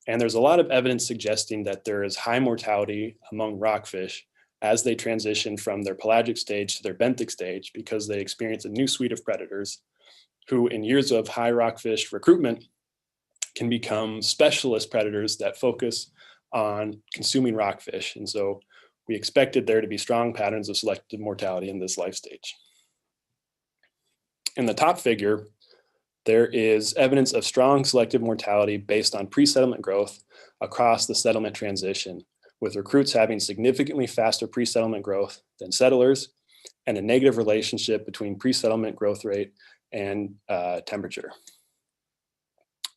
And there's a lot of evidence suggesting that there is high mortality among rockfish as they transition from their pelagic stage to their benthic stage, because they experience a new suite of predators who, in years of high rockfish recruitment, can become specialist predators that focus on consuming rockfish. And so we expected there to be strong patterns of selective mortality in this life stage. In the top figure, there is evidence of strong selective mortality based on pre-settlement growth across the settlement transition, with recruits having significantly faster pre-settlement growth than settlers, and a negative relationship between pre-settlement growth rate and temperature.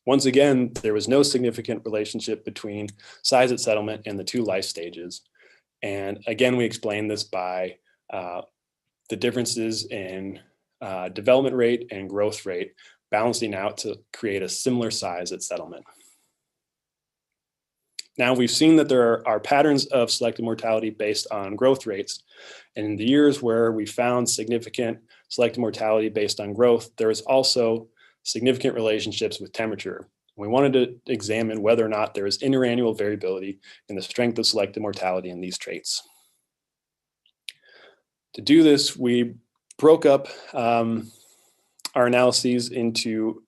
Once again, there was no significant relationship between size at settlement and the two life stages. And again, we explained this by the differences in development rate and growth rate balancing out to create a similar size at settlement. Now, we've seen that there are patterns of selective mortality based on growth rates. And in the years where we found significant selective mortality based on growth, there is also significant relationships with temperature. We wanted to examine whether or not there is interannual variability in the strength of selective mortality in these traits. To do this, we broke up our analyses into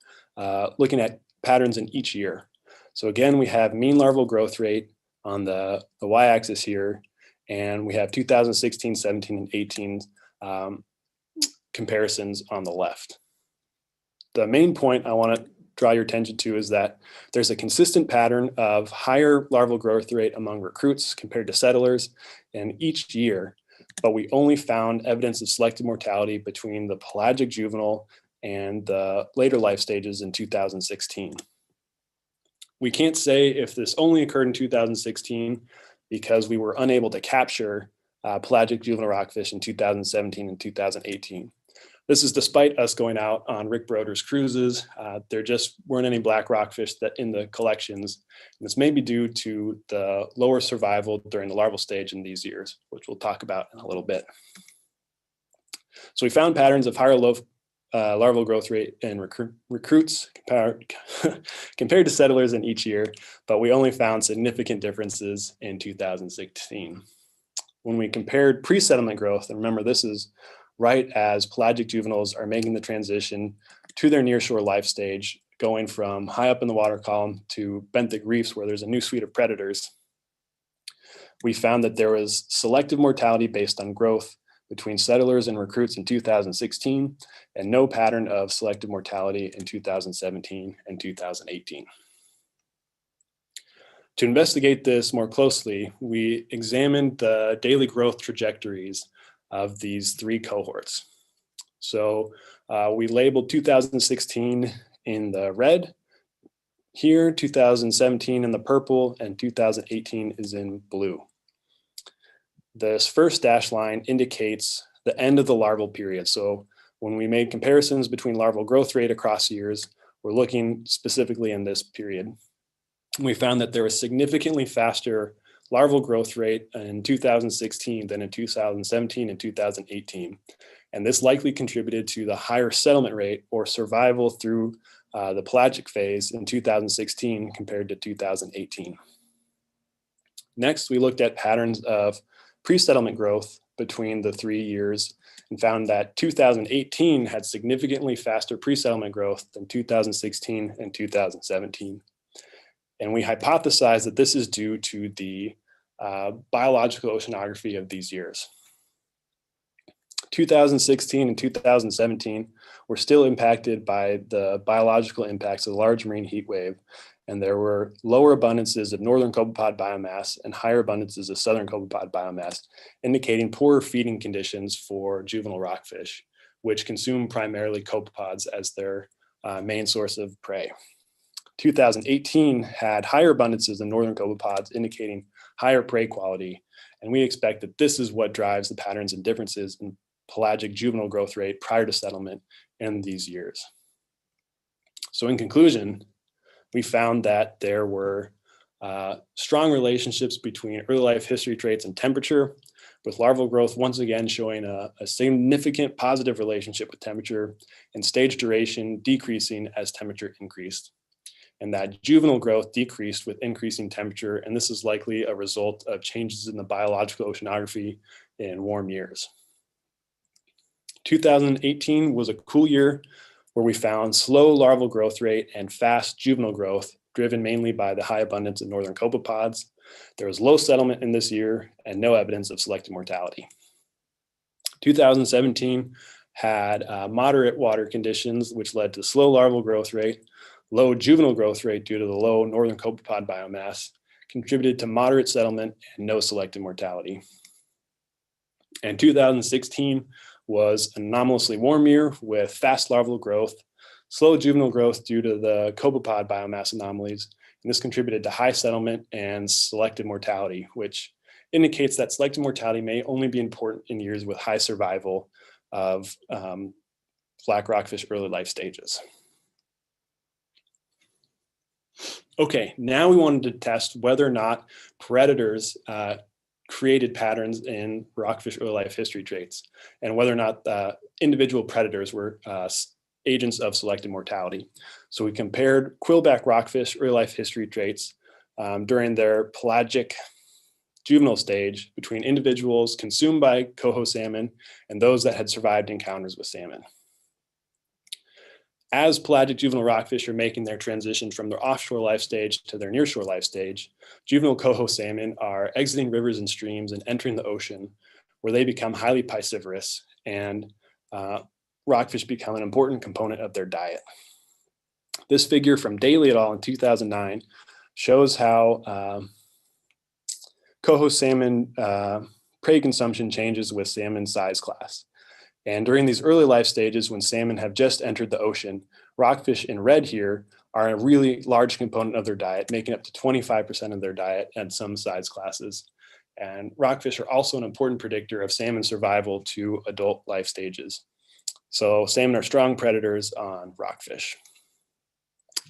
looking at patterns in each year. So again, we have mean larval growth rate on the y-axis here, and we have 2016, 17, and 18 comparisons on the left. The main point I want to draw your attention to is that there's a consistent pattern of higher larval growth rate among recruits compared to settlers in each year, but we only found evidence of selective mortality between the pelagic juvenile and the later life stages in 2016. We can't say if this only occurred in 2016 because we were unable to capture pelagic juvenile rockfish in 2017 and 2018. This is despite us going out on Rick Broder's cruises. There just weren't any black rockfish that in the collections. And this may be due to the lower survival during the larval stage in these years, which we'll talk about in a little bit. So we found patterns of higher larval growth rate in recruits compared to settlers in each year, but we only found significant differences in 2016. When we compared pre-settlement growth, and remember this is right as pelagic juveniles are making the transition to their nearshore life stage, going from high up in the water column to benthic reefs where there's a new suite of predators, we found that there was selective mortality based on growth between settlers and recruits in 2016, and no pattern of selective mortality in 2017 and 2018. To investigate this more closely, we examined the daily growth trajectories of these three cohorts. So we labeled 2016 in the red here, 2017 in the purple, and 2018 is in blue. This first dashed line indicates the end of the larval period. So when we made comparisons between larval growth rate across years, we're looking specifically in this period. We found that there was significantly faster larval growth rate in 2016 than in 2017 and 2018. And this likely contributed to the higher settlement rate or survival through the pelagic phase in 2016 compared to 2018. Next, we looked at patterns of pre-settlement growth between the 3 years and found that 2018 had significantly faster pre-settlement growth than 2016 and 2017. And we hypothesized that this is due to the biological oceanography of these years. 2016 and 2017 were still impacted by the biological impacts of the large marine heat wave, and there were lower abundances of northern copepod biomass and higher abundances of southern copepod biomass, indicating poorer feeding conditions for juvenile rockfish, which consume primarily copepods as their main source of prey. 2018 had higher abundances of northern copepods, indicating higher prey quality, and we expect that this is what drives the patterns and differences in pelagic juvenile growth rate prior to settlement in these years. So in conclusion, we found that there were strong relationships between early life history traits and temperature, with larval growth once again showing a significant positive relationship with temperature and stage duration decreasing as temperature increased. And that juvenile growth decreased with increasing temperature, and this is likely a result of changes in the biological oceanography in warm years. 2018 was a cool year where we found slow larval growth rate and fast juvenile growth, driven mainly by the high abundance of northern copepods. There was low settlement in this year and no evidence of selective mortality. 2017 had moderate water conditions, which led to slow larval growth rate, low juvenile growth rate due to the low northern copepod biomass, contributed to moderate settlement and no selective mortality. And 2016 was an anomalously warm year with fast larval growth, slow juvenile growth due to the copepod biomass anomalies, and this contributed to high settlement and selective mortality, which indicates that selective mortality may only be important in years with high survival of black rockfish early life stages. Okay, now we wanted to test whether or not predators created patterns in rockfish early life history traits, and whether or not individual predators were agents of selective mortality. So we compared quillback rockfish early life history traits during their pelagic juvenile stage between individuals consumed by coho salmon and those that had survived encounters with salmon. As pelagic juvenile rockfish are making their transition from their offshore life stage to their nearshore life stage, juvenile coho salmon are exiting rivers and streams and entering the ocean, where they become highly piscivorous, and rockfish become an important component of their diet. This figure from Daly et al. In 2009 shows how coho salmon prey consumption changes with salmon size class. And during these early life stages, when salmon have just entered the ocean, rockfish in red here are a really large component of their diet, making up to 25% of their diet at some size classes. And rockfish are also an important predictor of salmon survival to adult life stages. So salmon are strong predators on rockfish.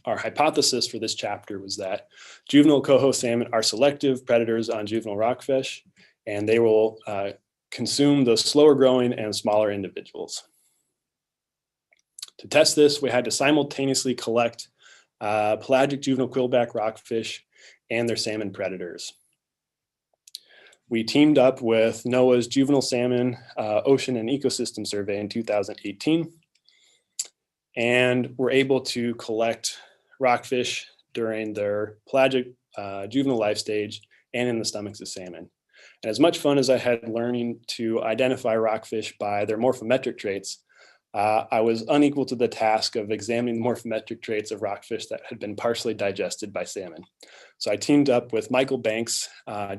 Our hypothesis for this chapter was that juvenile coho salmon are selective predators on juvenile rockfish, and they will consume the slower growing and smaller individuals. To test this, we had to simultaneously collect pelagic juvenile quillback rockfish and their salmon predators. We teamed up with NOAA's Juvenile Salmon Ocean and Ecosystem Survey in 2018, and were able to collect rockfish during their pelagic juvenile life stage and in the stomachs of salmon. And as much fun as I had learning to identify rockfish by their morphometric traits, I was unequal to the task of examining the morphometric traits of rockfish that had been partially digested by salmon. So I teamed up with Michael Banks,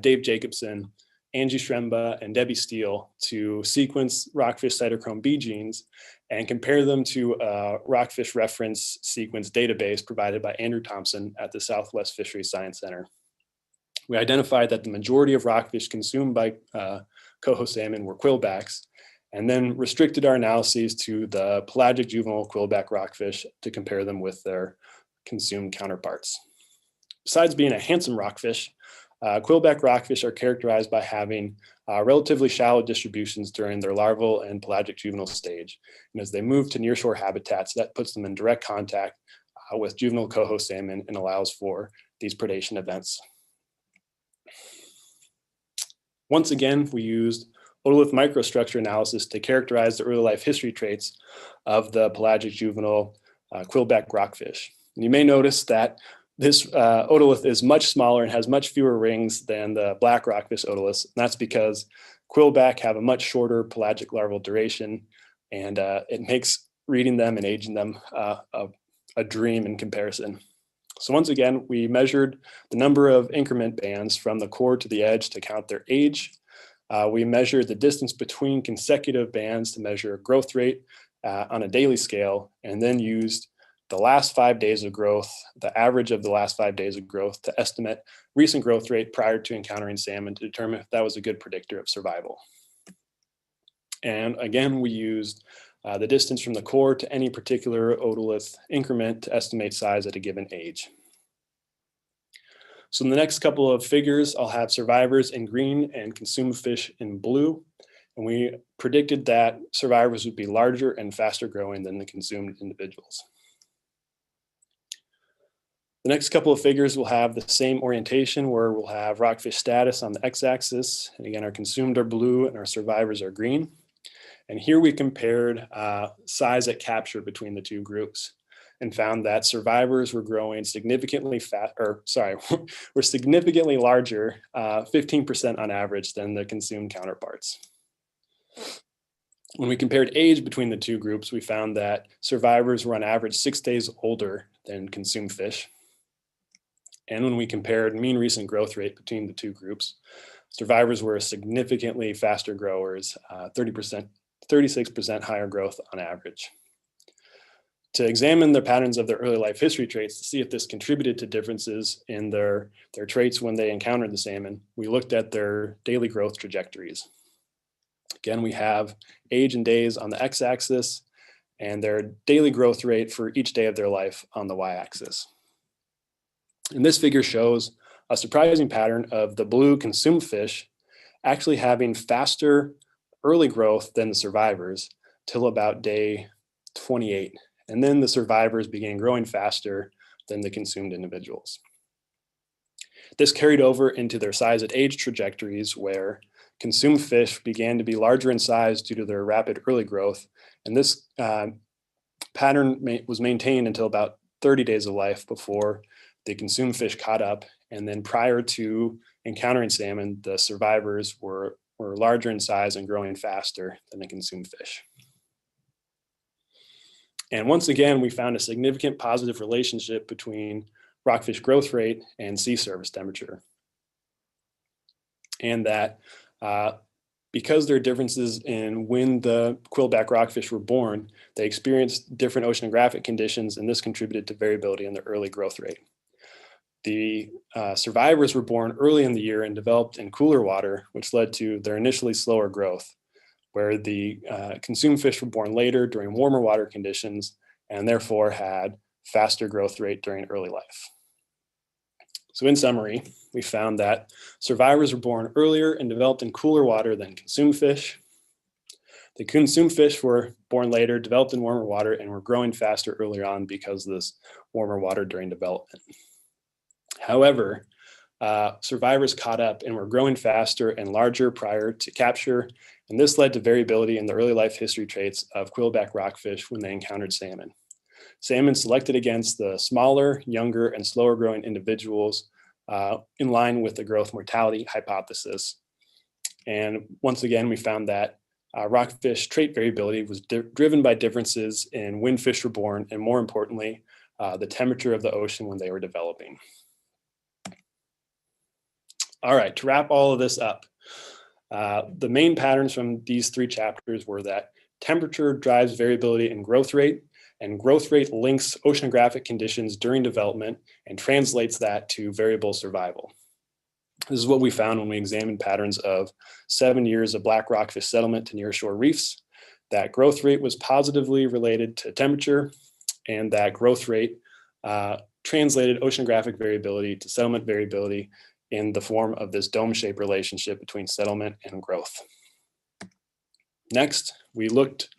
Dave Jacobson, Angie Shremba, and Debbie Steele to sequence rockfish cytochrome B genes and compare them to a rockfish reference sequence database provided by Andrew Thompson at the Southwest Fisheries Science Center. We identified that the majority of rockfish consumed by coho salmon were quillbacks, and then restricted our analyses to the pelagic juvenile quillback rockfish to compare them with their consumed counterparts. Besides being a handsome rockfish, quillback rockfish are characterized by having relatively shallow distributions during their larval and pelagic juvenile stage. And as they move to nearshore habitats, that puts them in direct contact with juvenile coho salmon and allows for these predation events. Once again, we used Otolith microstructure analysis to characterize the early life history traits of the pelagic juvenile quillback rockfish. And you may notice that this otolith is much smaller and has much fewer rings than the black rockfish otoliths. And that's because quillback have a much shorter pelagic larval duration, and it makes reading them and aging them a dream in comparison. So once again, we measured the number of increment bands from the core to the edge to count their age. We measured the distance between consecutive bands to measure growth rate on a daily scale, and then used the last 5 days of growth, the average of the last 5 days of growth, to estimate recent growth rate prior to encountering salmon to determine if that was a good predictor of survival. And again, we used the distance from the core to any particular otolith increment to estimate size at a given age. So in the next couple of figures, I'll have survivors in green and consumed fish in blue. And we predicted that survivors would be larger and faster growing than the consumed individuals. The next couple of figures will have the same orientation, where we'll have rockfish status on the x-axis. And again, our consumed are blue and our survivors are green. And here we compared size at capture between the two groups and found that survivors were growing significantly were significantly larger, 15% on average, than the consumed counterparts. When we compared age between the two groups, we found that survivors were on average 6 days older than consumed fish. And when we compared mean recent growth rate between the two groups, survivors were significantly faster growers, 36% higher growth on average. To examine the patterns of their early life history traits to see if this contributed to differences in their traits when they encountered the salmon, we looked at their daily growth trajectories. Again, we have age and days on the x-axis and their daily growth rate for each day of their life on the y-axis. And this figure shows a surprising pattern of the blue consumed fish actually having faster early growth than the survivors till about day 28. And then the survivors began growing faster than the consumed individuals. This carried over into their size at age trajectories, where consumed fish began to be larger in size due to their rapid early growth. And this pattern was maintained until about 30 days of life before the consumed fish caught up. And then prior to encountering salmon, the survivors were larger in size and growing faster than the consumed fish. And once again, we found a significant positive relationship between rockfish growth rate and sea surface temperature. And that because there are differences in when the quillback rockfish were born, they experienced different oceanographic conditions, and this contributed to variability in their early growth rate. The survivors were born early in the year and developed in cooler water, which led to their initially slower growth, where the consumed fish were born later during warmer water conditions and therefore had faster growth rate during early life. So in summary, we found that survivors were born earlier and developed in cooler water than consumed fish. The consumed fish were born later, developed in warmer water, and were growing faster earlier on because of this warmer water during development. However, survivors caught up and were growing faster and larger prior to capture, and this led to variability in the early life history traits of quillback rockfish when they encountered salmon. Salmon selected against the smaller, younger, and slower growing individuals in line with the growth mortality hypothesis. And once again, we found that rockfish trait variability was driven by differences in when fish were born, and more importantly, the temperature of the ocean when they were developing. All right, to wrap all of this up, the main patterns from these 3 chapters were that temperature drives variability in growth rate, and growth rate links oceanographic conditions during development and translates that to variable survival. This is what we found when we examined patterns of 7 years of black rockfish settlement to nearshore reefs, that growth rate was positively related to temperature, and that growth rate translated oceanographic variability to settlement variability in the form of this dome-shaped relationship between settlement and growth. Next, we looked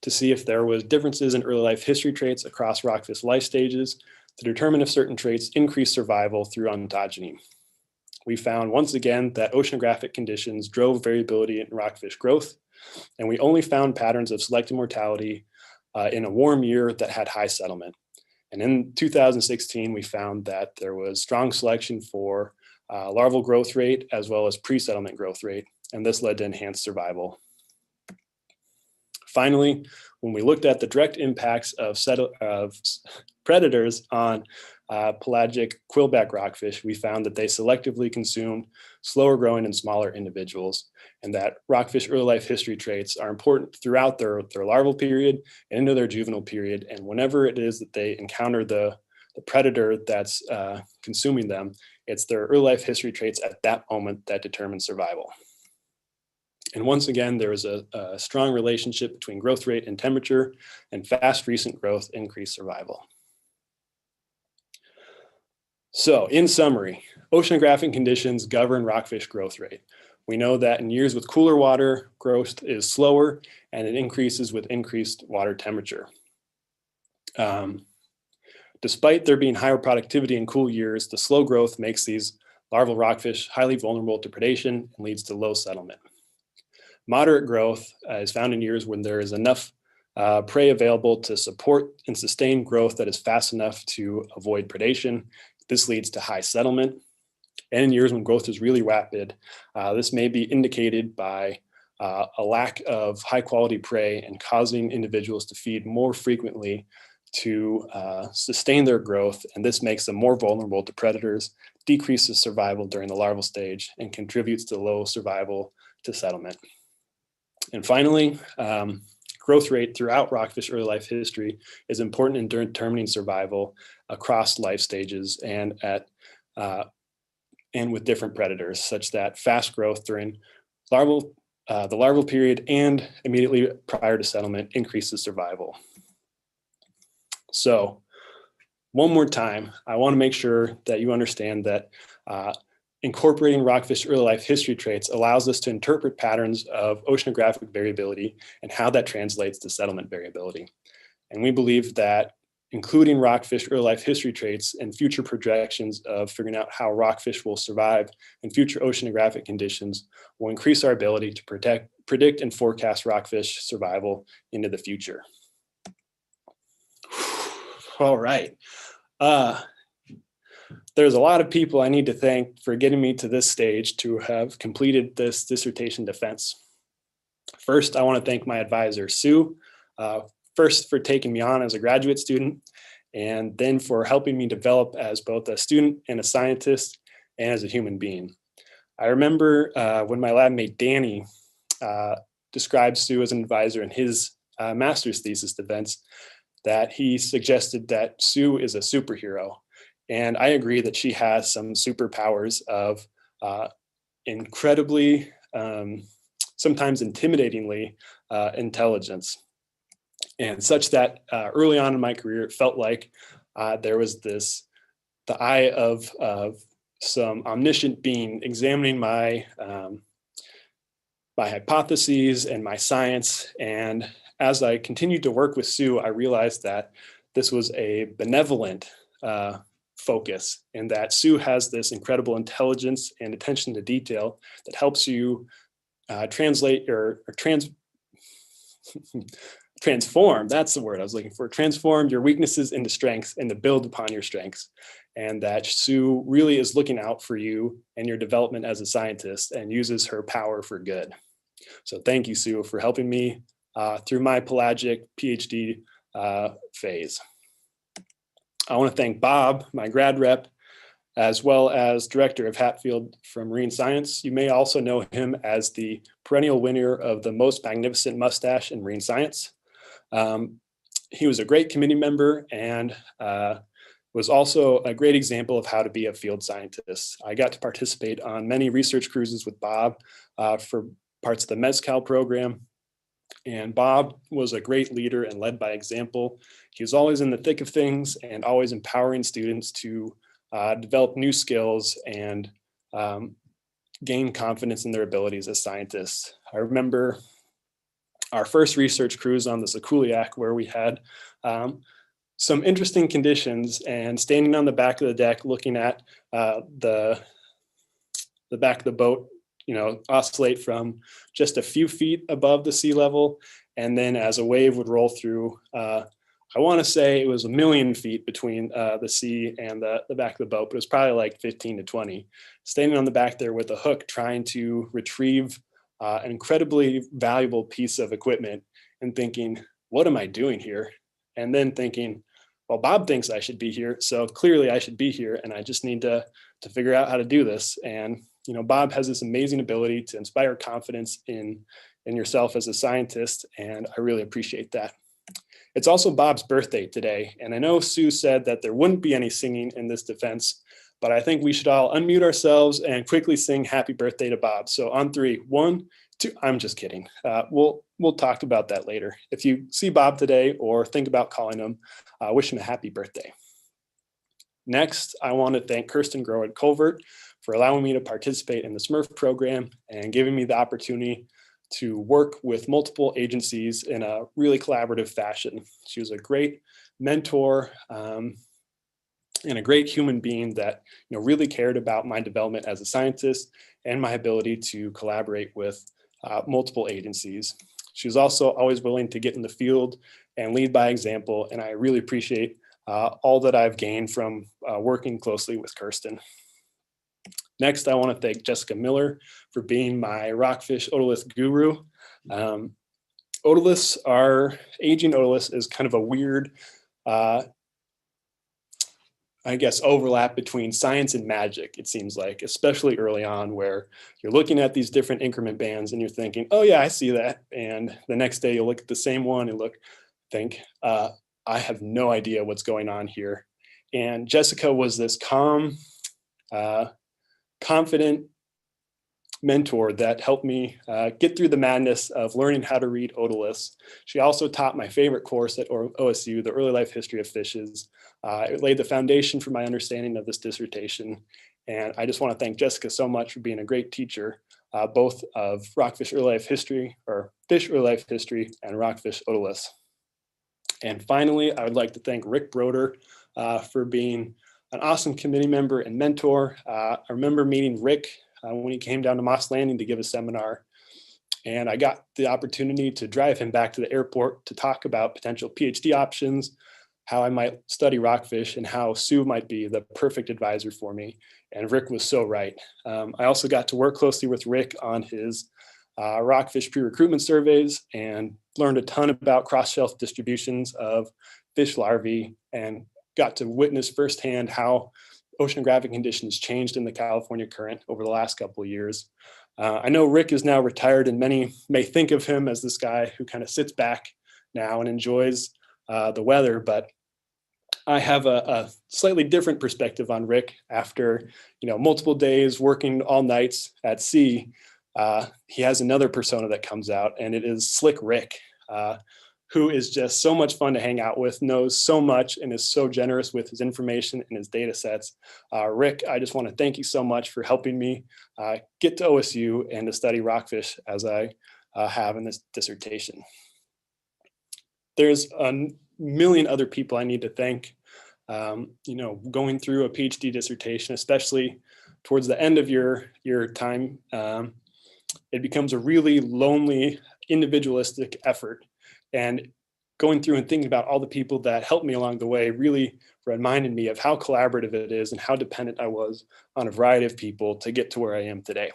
to see if there was differences in early life history traits across rockfish life stages to determine if certain traits increase survival through ontogeny. We found once again that oceanographic conditions drove variability in rockfish growth, and we only found patterns of selective mortality in a warm year that had high settlement. And in 2016, we found that there was strong selection for larval growth rate as well as pre-settlement growth rate, and this led to enhanced survival. Finally, when we looked at the direct impacts of predators on pelagic quillback rockfish, we found that they selectively consumed slower growing and smaller individuals, and that rockfish early life history traits are important throughout their larval period and into their juvenile period. And whenever it is that they encounter the predator that's consuming them, it's their early life history traits at that moment that determine survival. And once again, there is a strong relationship between growth rate and temperature, and fast recent growth increased survival. So in summary, oceanographic conditions govern rockfish growth rate. We know that in years with cooler water, growth is slower and it increases with increased water temperature. Despite there being higher productivity in cool years, the slow growth makes these larval rockfish highly vulnerable to predation and leads to low settlement. Moderate growth is found in years when there is enough prey available to support and sustain growth that is fast enough to avoid predation. This leads to high settlement. And in years when growth is really rapid, this may be indicated by a lack of high quality prey and causing individuals to feed more frequently to sustain their growth. And this makes them more vulnerable to predators, decreases survival during the larval stage, and contributes to low survival to settlement. And finally, growth rate throughout rockfish early life history is important in determining survival across life stages and with different predators, such that fast growth during the larval period and immediately prior to settlement increases survival. So one more time, I want to make sure that you understand that incorporating rockfish early life history traits allows us to interpret patterns of oceanographic variability and how that translates to settlement variability. And we believe that including rockfish early life history traits and future projections of figuring out how rockfish will survive in future oceanographic conditions will increase our ability to predict and forecast rockfish survival into the future. All right. There's a lot of people I need to thank for getting me to this stage to have completed this dissertation defense. First, I want to thank my advisor, Sue, first for taking me on as a graduate student, and then for helping me develop as both a student and a scientist and as a human being. I remember when my lab mate, Danny, described Sue as an advisor in his master's thesis defense, that he suggested that Sue is a superhero. And I agree that she has some superpowers of incredibly sometimes intimidatingly intelligence. And such that early on in my career, it felt like there was the eye of some omniscient being examining my my hypotheses and my science. And as I continued to work with Sue, I realized that this was a benevolent focus, and that Sue has this incredible intelligence and attention to detail that helps you translate or transform, that's the word I was looking for, transform your weaknesses into strengths and to build upon your strengths. And that Sue really is looking out for you and your development as a scientist and uses her power for good. So thank you, Sue, for helping me through my pelagic PhD phase. I want to thank Bob, my grad rep, as well as director of Hatfield for Marine Science. You may also know him as the perennial winner of the most magnificent mustache in marine science. He was a great committee member and was also a great example of how to be a field scientist. I got to participate on many research cruises with Bob for parts of the Mezcal program. And Bob was a great leader and led by example. He was always in the thick of things and always empowering students to develop new skills and gain confidence in their abilities as scientists. I remember our first research cruise on the Sekuliak, where we had some interesting conditions, and standing on the back of the deck looking at the back of the boat, you know, oscillate from just a few feet above the sea level, and then as a wave would roll through, I want to say it was 1,000,000 feet between the sea and the back of the boat, but it was probably like 15 to 20. Standing on the back there with a hook, trying to retrieve an incredibly valuable piece of equipment and thinking, what am I doing here? And then thinking, well, Bob thinks I should be here, so clearly I should be here, and I just need to figure out how to do this. And you know, Bob has this amazing ability to inspire confidence in yourself as a scientist, and I really appreciate that. It's also Bob's birthday today, and I know Sue said that there wouldn't be any singing in this defense, but I think we should all unmute ourselves and quickly sing happy birthday to Bob. So on 3, 1, 2, I'm just kidding. We'll talk about that later. If you see Bob today or think about calling him, wish him a happy birthday. Next, I want to thank Kirsten Groward Colvert for allowing me to participate in the SMRF program and giving me the opportunity to work with multiple agencies in a really collaborative fashion. She was a great mentor and a great human being that, you know, really cared about my development as a scientist and my ability to collaborate with multiple agencies. She was also always willing to get in the field and lead by example, and I really appreciate all that I've gained from working closely with Kirsten. Next, I want to thank Jessica Miller for being my rockfish otolith guru. Otoliths are, aging otoliths is kind of a weird, I guess, overlap between science and magic, it seems like, especially early on, where you're looking at these different increment bands and you're thinking, oh yeah, I see that. And the next day you'll look at the same one and think, I have no idea what's going on here. And Jessica was this calm, confident mentor that helped me get through the madness of learning how to read otoliths. She also taught my favorite course at OSU, the Early Life History of Fishes. It laid the foundation for my understanding of this dissertation. And I just want to thank Jessica so much for being a great teacher, both of rockfish early life history, or fish early life history, and rockfish otoliths. And finally, I would like to thank Rick Broder for being an awesome committee member and mentor. I remember meeting Rick when he came down to Moss Landing to give a seminar. And I got the opportunity to drive him back to the airport to talk about potential PhD options, how I might study rockfish, and how Sue might be the perfect advisor for me. And Rick was so right. I also got to work closely with Rick on his rockfish pre-recruitment surveys and learned a ton about cross-shelf distributions of fish larvae, and got to witness firsthand how oceanographic conditions changed in the California current over the last couple of years. I know Rick is now retired, and many may think of him as this guy who kind of sits back now and enjoys the weather, but I have a slightly different perspective on Rick after, you know, multiple days working all nights at sea. he has another persona that comes out, and it is Slick Rick, who is just so much fun to hang out with, knows so much, and is so generous with his information and his data sets. Rick, I just want to thank you so much for helping me get to OSU and to study rockfish as I have in this dissertation. There's a million other people I need to thank. Going through a PhD dissertation, especially towards the end of your time, it becomes a really lonely, individualistic effort. And going through and thinking about all the people that helped me along the way really reminded me of how collaborative it is and how dependent I was on a variety of people to get to where I am today.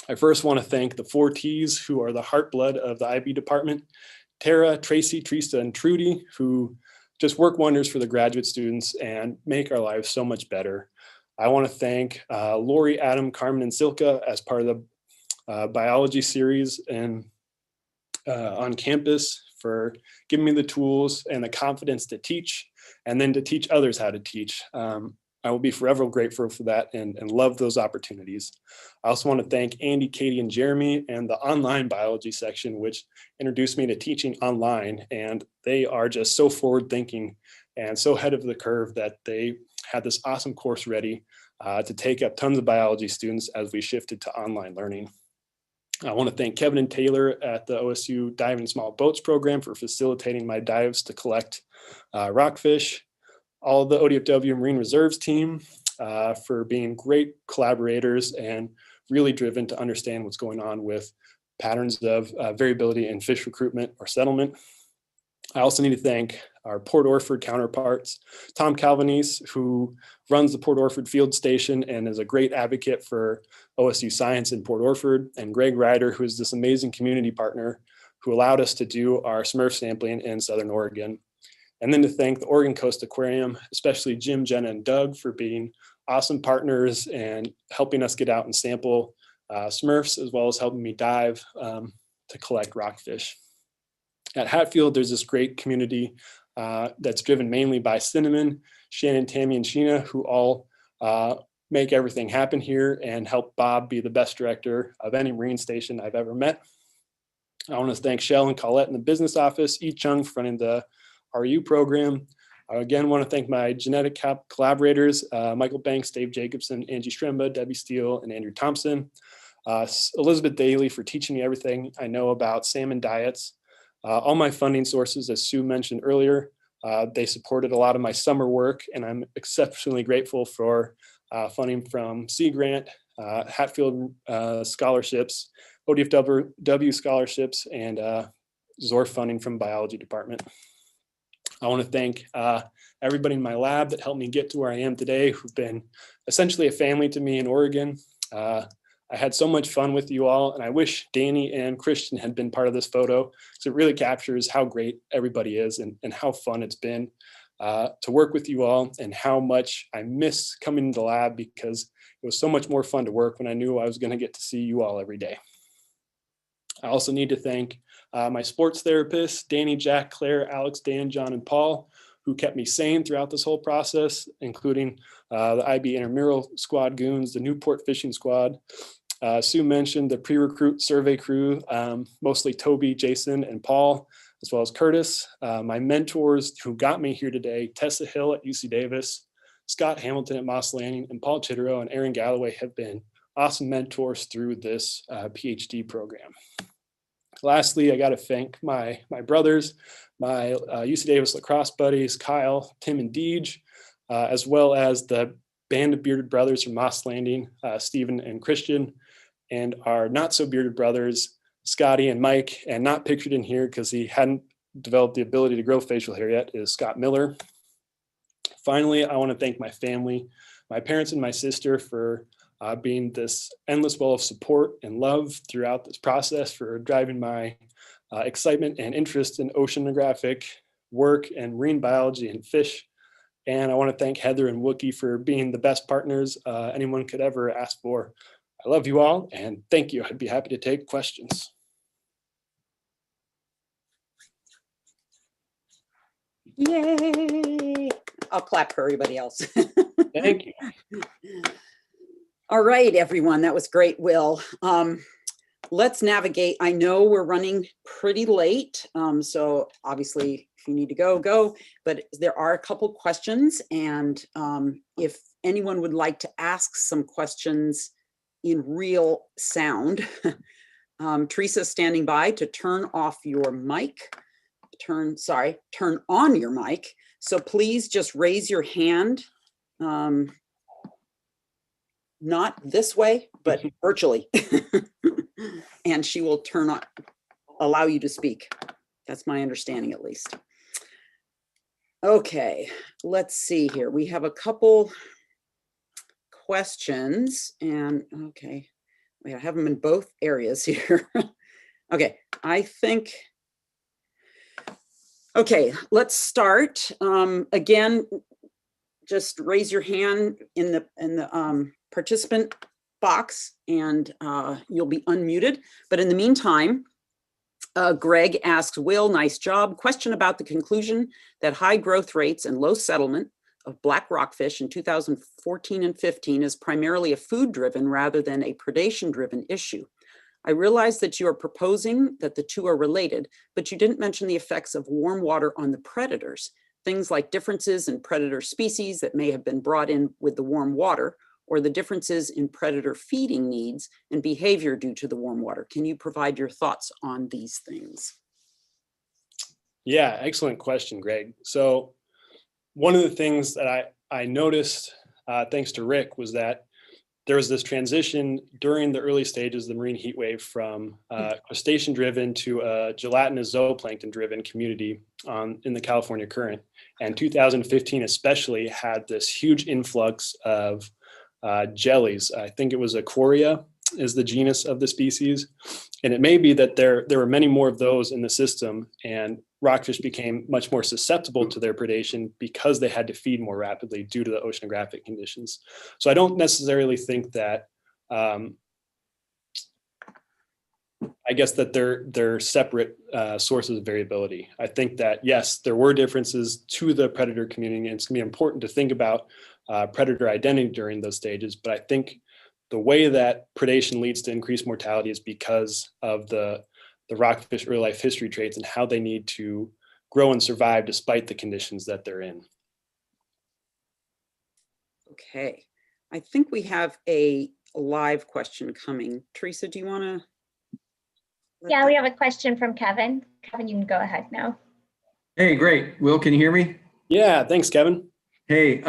I first want to thank the 4 Ts, who are the heart blood of the IB department: Tara, Tracy, Trista, and Trudy, who just work wonders for the graduate students and make our lives so much better. I want to thank Lori, Adam, Carmen, and Silka as part of the biology series and on campus for giving me the tools and the confidence to teach, and then to teach others how to teach. I will be forever grateful for that and love those opportunities. I also want to thank Andy, Katie, and Jeremy and the online biology section, which introduced me to teaching online. And they are just so forward thinking and so ahead of the curve that they had this awesome course ready to take up tons of biology students as we shifted to online learning. I want to thank Kevin and Taylor at the OSU Diving Small Boats program for facilitating my dives to collect rockfish. All the ODFW Marine Reserves team for being great collaborators and really driven to understand what's going on with patterns of variability in fish recruitment or settlement. I also need to thank our Port Orford counterparts, Tom Calvanese, who runs the Port Orford Field Station and is a great advocate for OSU science in Port Orford, and Greg Ryder, who is this amazing community partner who allowed us to do our Smurf sampling in Southern Oregon. And then to thank the Oregon Coast Aquarium, especially Jim, Jenna, and Doug for being awesome partners and helping us get out and sample Smurfs, as well as helping me dive to collect rockfish. At Hatfield, there's this great community that's driven mainly by Cinnamon, Shannon, Tammy, and Sheena, who all make everything happen here and help Bob be the best director of any marine station I've ever met. I want to thank Shell and Colette in the business office, Yi Chung for running the RU program. I again want to thank my genetic collaborators, Michael Banks, Dave Jacobson, Angie Stremba, Debbie Steele, and Andrew Thompson. Elizabeth Daly for teaching me everything I know about salmon diets. All my funding sources, as Sue mentioned earlier, they supported a lot of my summer work, and I'm exceptionally grateful for funding from Sea Grant, Hatfield scholarships, ODFW scholarships, and ZORF funding from biology department. I want to thank everybody in my lab that helped me get to where I am today, who've been essentially a family to me in Oregon. I had so much fun with you all, and I wish Danny and Christian had been part of this photo, because it really captures how great everybody is and how fun it's been to work with you all, and how much I miss coming to the lab, because it was so much more fun to work when I knew I was going to get to see you all every day. I also need to thank my sports therapists, Danny, Jack, Claire, Alex, Dan, John, and Paul, who kept me sane throughout this whole process, including the IB intramural squad goons, the Newport fishing squad. Sue mentioned the pre-recruit survey crew, mostly Toby, Jason, and Paul, as well as Curtis. My mentors who got me here today, Tessa Hill at UC Davis, Scott Hamilton at Moss Landing, and Paul Chitterow and Aaron Galloway have been awesome mentors through this PhD program. Lastly, I got to thank my brothers, my UC Davis lacrosse buddies, Kyle, Tim, and Deej, as well as the band of bearded brothers from Moss Landing, Stephen and Christian, and our not so bearded brothers, Scotty and Mike, and not pictured in here because he hadn't developed the ability to grow facial hair yet, is Scott Miller. Finally, I want to thank my family, my parents and my sister for being this endless well of support and love throughout this process, for driving my excitement and interest in oceanographic work and marine biology and fish. And I want to thank Heather and Wookie for being the best partners anyone could ever ask for. I love you all, and thank you. I'd be happy to take questions. Yay! I'll clap for everybody else. Thank you. All right, everyone, that was great, Will. Let's navigate. I know we're running pretty late, so obviously if you need to go, go, but there are a couple questions, and if anyone would like to ask some questions in real sound, Teresa's standing by to turn off your mic, turn on your mic. So please just raise your hand, not this way, but virtually. And she will allow you to speak. That's my understanding, at least. Okay, let's see here. We have a couple questions, and okay, wait, I have them in both areas here. Okay, I think, okay, let's start. Again, just raise your hand in the participant box, and you'll be unmuted. But in the meantime, Greg asks, Will, nice job. Question about the conclusion that high growth rates and low settlement of black rockfish in 2014 and 15 is primarily a food-driven rather than a predation-driven issue. I realize that you are proposing that the two are related, but you didn't mention the effects of warm water on the predators, things like differences in predator species that may have been brought in with the warm water, or the differences in predator feeding needs and behavior due to the warm water. Can you provide your thoughts on these things? Yeah, excellent question, Greg. So one of the things that I noticed, thanks to Rick, was that there was this transition during the early stages of the marine heat wave from crustacean-driven to a gelatinous zooplankton-driven community in the California current. And 2015 especially had this huge influx of jellies. I think it was Aquaria is the genus of the species. And it may be that there were many more of those in the system, and rockfish became much more susceptible to their predation because they had to feed more rapidly due to the oceanographic conditions. So I don't necessarily think that, I guess that they're separate sources of variability. I think that, yes, there were differences to the predator community, and it's gonna be important to think about predator identity during those stages. But I think the way that predation leads to increased mortality is because of the rockfish early life history traits and how they need to grow and survive despite the conditions that they're in. Okay, I think we have a live question coming. Teresa, do you want to? Yeah, we have a question from Kevin. Kevin, you can go ahead now. Hey, great. Will, can you hear me? Yeah, thanks, Kevin. Hey,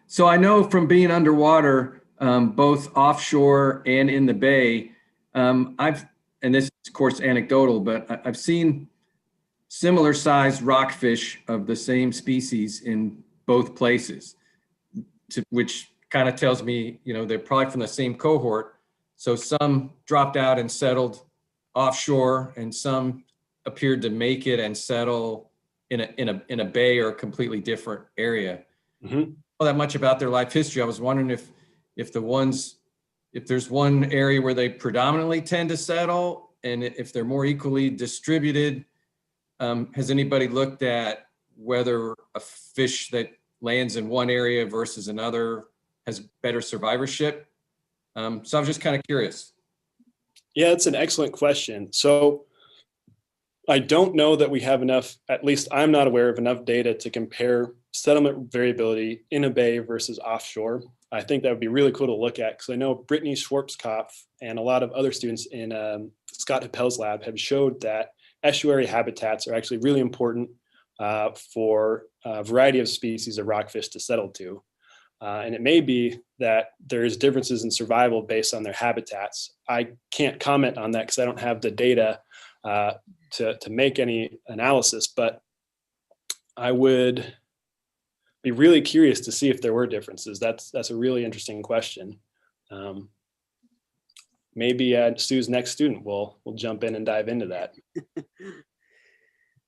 so I know from being underwater, both offshore and in the bay, and this is of course anecdotal, but I've seen similar sized rockfish of the same species in both places, which kind of tells me, they're probably from the same cohort. So some dropped out and settled offshore, and some appeared to make it and settle in a bay or a completely different area. Mm-hmm. Know that much about their life history. I was wondering if there's one area where they predominantly tend to settle, and if they're more equally distributed. Has anybody looked at whether a fish that lands in one area versus another has better survivorship? So I was just kind of curious. Yeah, it's an excellent question. So I don't know that we have enough, at least I'm not aware of enough data to compare settlement variability in a bay versus offshore. I think that would be really cool to look at, because I know Brittany Schwartzkopf and a lot of other students in Scott Happel's lab have showed that estuary habitats are actually really important for a variety of species of rockfish to settle to. And it may be that there's differences in survival based on their habitats. I can't comment on that because I don't have the data to make any analysis, but I would be really curious to see if there were differences. That's a really interesting question. Maybe Sue's next student will jump in and dive into that.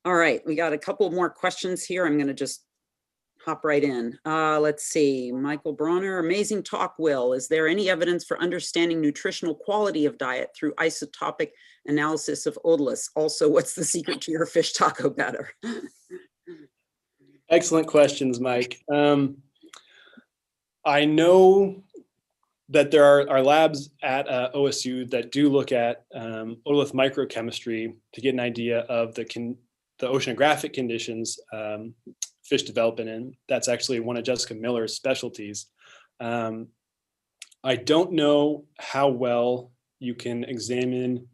All right, we got a couple more questions here. I'm going to just hop right in. Let's see, Michael Bronner, amazing talk, Will. Is there any evidence for understanding nutritional quality of diet through isotopic analysis of otoliths? Also, what's the secret to your fish taco batter? Excellent questions, Mike. I know that there are labs at OSU that do look at otolith microchemistry to get an idea of the oceanographic conditions fish developing in. That's actually one of Jessica Miller's specialties. I don't know how well you can examine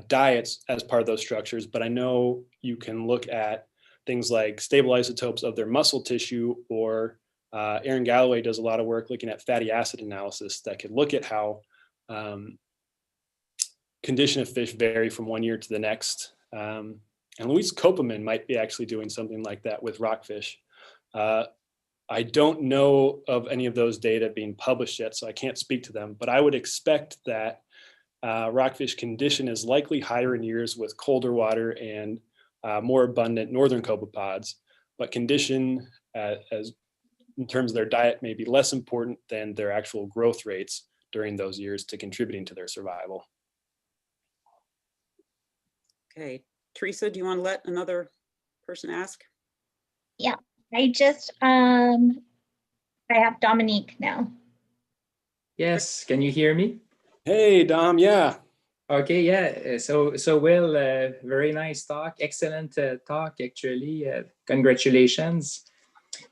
diets as part of those structures, but I know you can look at things like stable isotopes of their muscle tissue, or Aaron Galloway does a lot of work looking at fatty acid analysis that can look at how condition of fish vary from one year to the next. And Luis Koppelman might be actually doing something like that with rockfish. I don't know of any of those data being published yet, so I can't speak to them, but I would expect that rockfish condition is likely higher in years with colder water and more abundant northern copepods, but condition as in terms of their diet may be less important than their actual growth rates during those years to contributing to their survival. Okay, Teresa, do you want to let another person ask? Yeah, I have Dominique now. Yes, can you hear me? Hey, Dom, yeah. Okay, yeah. So Will, very nice talk, excellent talk actually. Congratulations.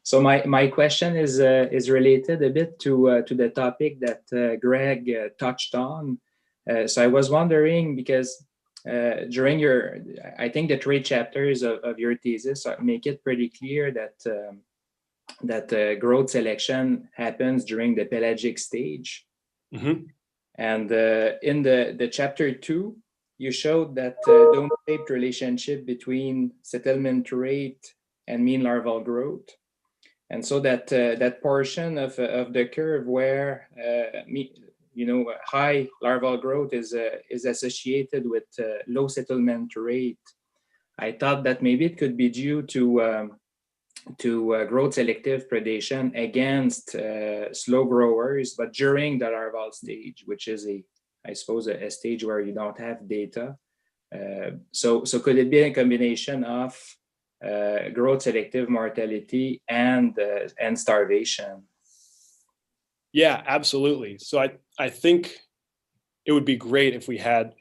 So my question is related a bit to the topic that Greg touched on. So I was wondering, because during I think the 3 chapters of your thesis make it pretty clear that growth selection happens during the pelagic stage. Mm-hmm. And in the chapter 2, you showed that dome-shaped relationship between settlement rate and mean larval growth. And so that portion of the curve where high larval growth is associated with low settlement rate, I thought that maybe it could be due to growth selective predation against slow growers, but during the larval stage, which is I suppose a stage where you don't have data. So could it be a combination of growth selective mortality and starvation? Yeah, absolutely. So I think it would be great if we had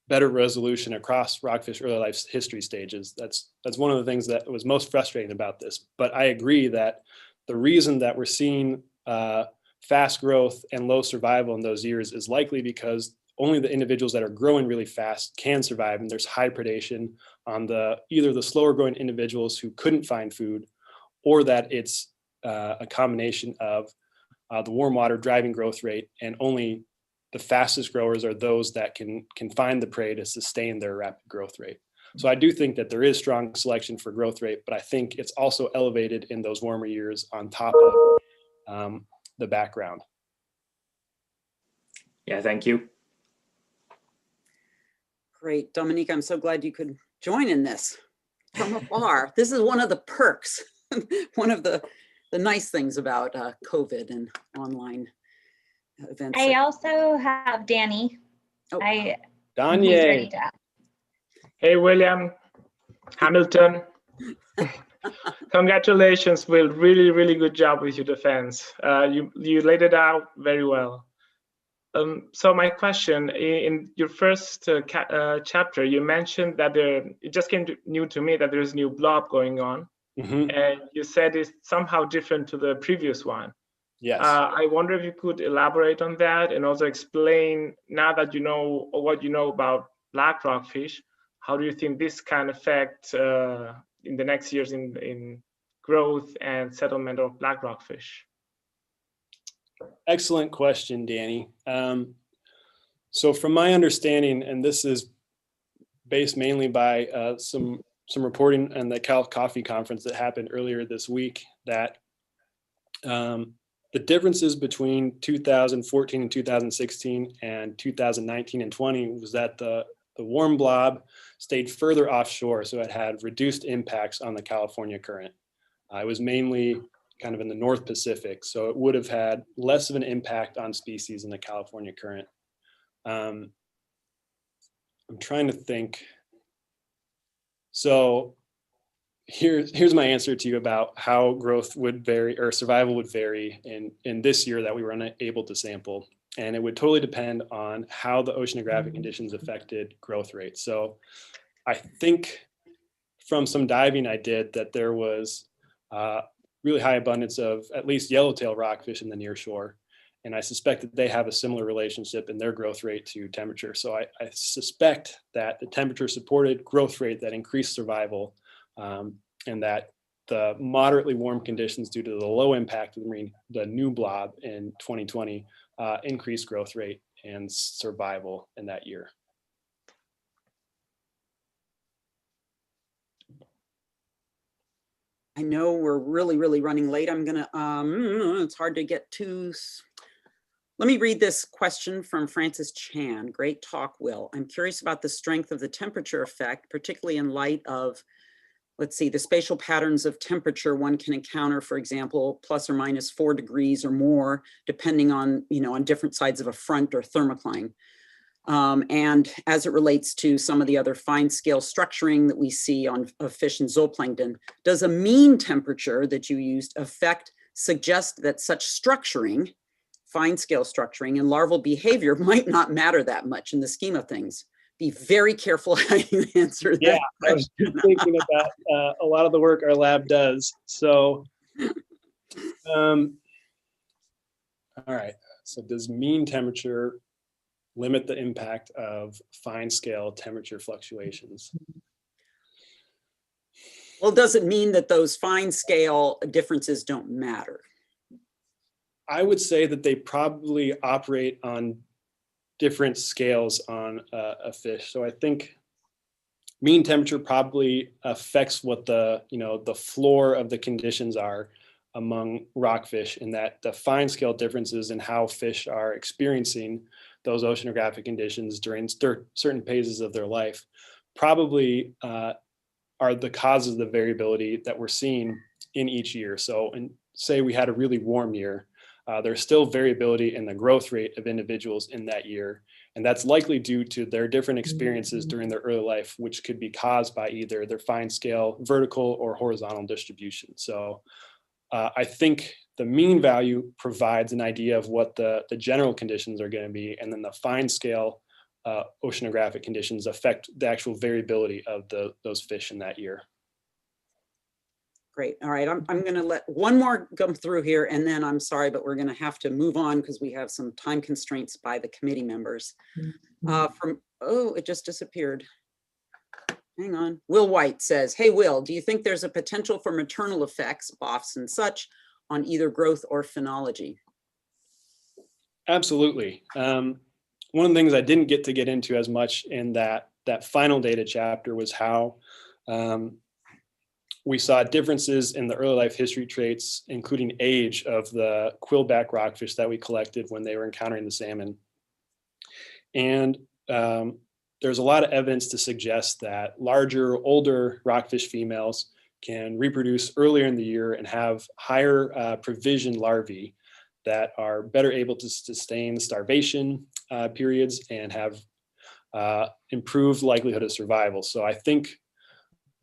better resolution across rockfish early life history stages. That's one of the things that was most frustrating about this. But I agree that the reason that we're seeing fast growth and low survival in those years is likely because only the individuals that are growing really fast can survive, and there's high predation on either the slower growing individuals who couldn't find food, or that it's a combination of the warm water driving growth rate, and only the fastest growers are those that can find the prey to sustain their rapid growth rate. So I do think that there is strong selection for growth rate, but I think it's also elevated in those warmer years on top of the background. Yeah, thank you. Great, Dominique, I'm so glad you could join in this from afar. This is one of the perks, one of the nice things about COVID and online events. I also have Danny. Oh. He's Danye. ready to ask. Hey, William Hamilton. Congratulations, Will. Really, really good job with your defense. You laid it out very well. So my question, in your first chapter, you mentioned that it just came new to me that there's a new blob going on. Mm-hmm. And you said it's somehow different to the previous one. Yes. I wonder if you could elaborate on that and also explain, now that you know what you know about black rockfish, how do you think this can affect in the next years in growth and settlement of black rockfish? Excellent question, Danny. So from my understanding, and this is based mainly by some reporting and the Cal Coffee Conference that happened earlier this week, that the differences between 2014 and 2016 and 2019 and 20 was that the warm blob stayed further offshore, so it had reduced impacts on the California current. It was mainly kind of in the North Pacific, so it would have had less of an impact on species in the California current. I'm trying to think. So here's my answer to you about how growth would vary or survival would vary in this year that we were unable to sample. And it would totally depend on how the oceanographic conditions affected growth rate. So I think from some diving I did that there was really high abundance of at least yellowtail rockfish in the near shore. And I suspect that they have a similar relationship in their growth rate to temperature. So I suspect that the temperature supported growth rate that increased survival, and that the moderately warm conditions due to the low impact of the new blob in 2020 increased growth rate and survival in that year. I know we're really running late. I'm gonna, it's hard to get to. Let me read this question from Francis Chan. Great talk, Will. I'm curious about the strength of the temperature effect, particularly in light of, let's see, the spatial patterns of temperature one can encounter, for example, plus or minus 4 degrees or more, depending on, on different sides of a front or thermocline. And as it relates to some of the other fine scale structuring that we see of fish and zooplankton, does a mean temperature that you used suggest that such structuring, fine scale structuring, and larval behavior might not matter that much in the scheme of things? Be very careful how you answer that. Yeah, I was thinking about a lot of the work our lab does. So, all right. So does mean temperature limit the impact of fine scale temperature fluctuations? Well, does it mean that those fine scale differences don't matter? I would say that they probably operate on different scales on a fish. So I think mean temperature probably affects what the floor of the conditions are among rockfish, in that the fine scale differences in how fish are experiencing those oceanographic conditions during certain phases of their life probably are the causes of the variability that we're seeing in each year. So, and say we had a really warm year, there's still variability in the growth rate of individuals in that year. And that's likely due to their different experiences during their early life, which could be caused by either their fine scale, vertical or horizontal distribution. So I think the mean value provides an idea of what the general conditions are going to be. And then the fine scale oceanographic conditions affect the actual variability of those fish in that year. Great. All right. I'm going to let one more come through here, and then I'm sorry, but we're going to have to move on because we have some time constraints by the committee members. It just disappeared. Hang on. Will White says, hey, Will, do you think there's a potential for maternal effects, BOFs and such, on either growth or phenology? Absolutely. One of the things I didn't get into as much in that final data chapter was how we saw differences in the early life history traits, including age of the quillback rockfish that we collected when they were encountering the salmon. And there's a lot of evidence to suggest that larger, older rockfish females can reproduce earlier in the year and have higher provision larvae that are better able to sustain starvation periods and have improved likelihood of survival. So I think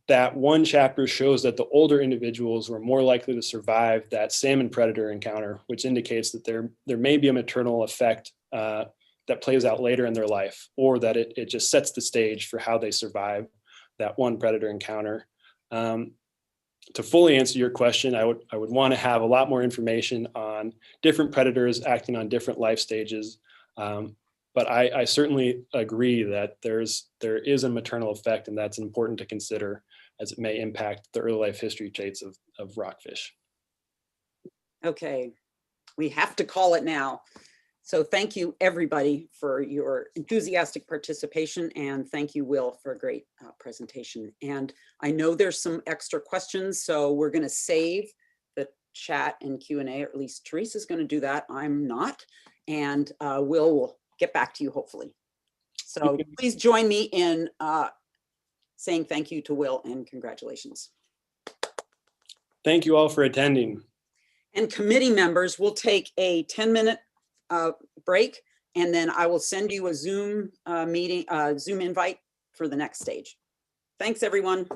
that one chapter shows that the older individuals were more likely to survive that salmon predator encounter, which indicates that there may be a maternal effect that plays out later in their life, or that it just sets the stage for how they survive that one predator encounter. To fully answer your question, I would want to have a lot more information on different predators acting on different life stages. But I certainly agree that there is a maternal effect, and that's important to consider as it may impact the early life history traits of rockfish. Okay, we have to call it now. So thank you, everybody, for your enthusiastic participation, and thank you, Will, for a great presentation. And I know there's some extra questions, so we're going to save the chat and Q&A, or at least Teresa's going to do that. I'm not, and will get back to you, hopefully. So please join me in saying thank you to Will and congratulations. Thank you all for attending. And committee members, will take a 10-minute break, and then I will send you a Zoom Zoom invite for the next stage. Thanks, everyone.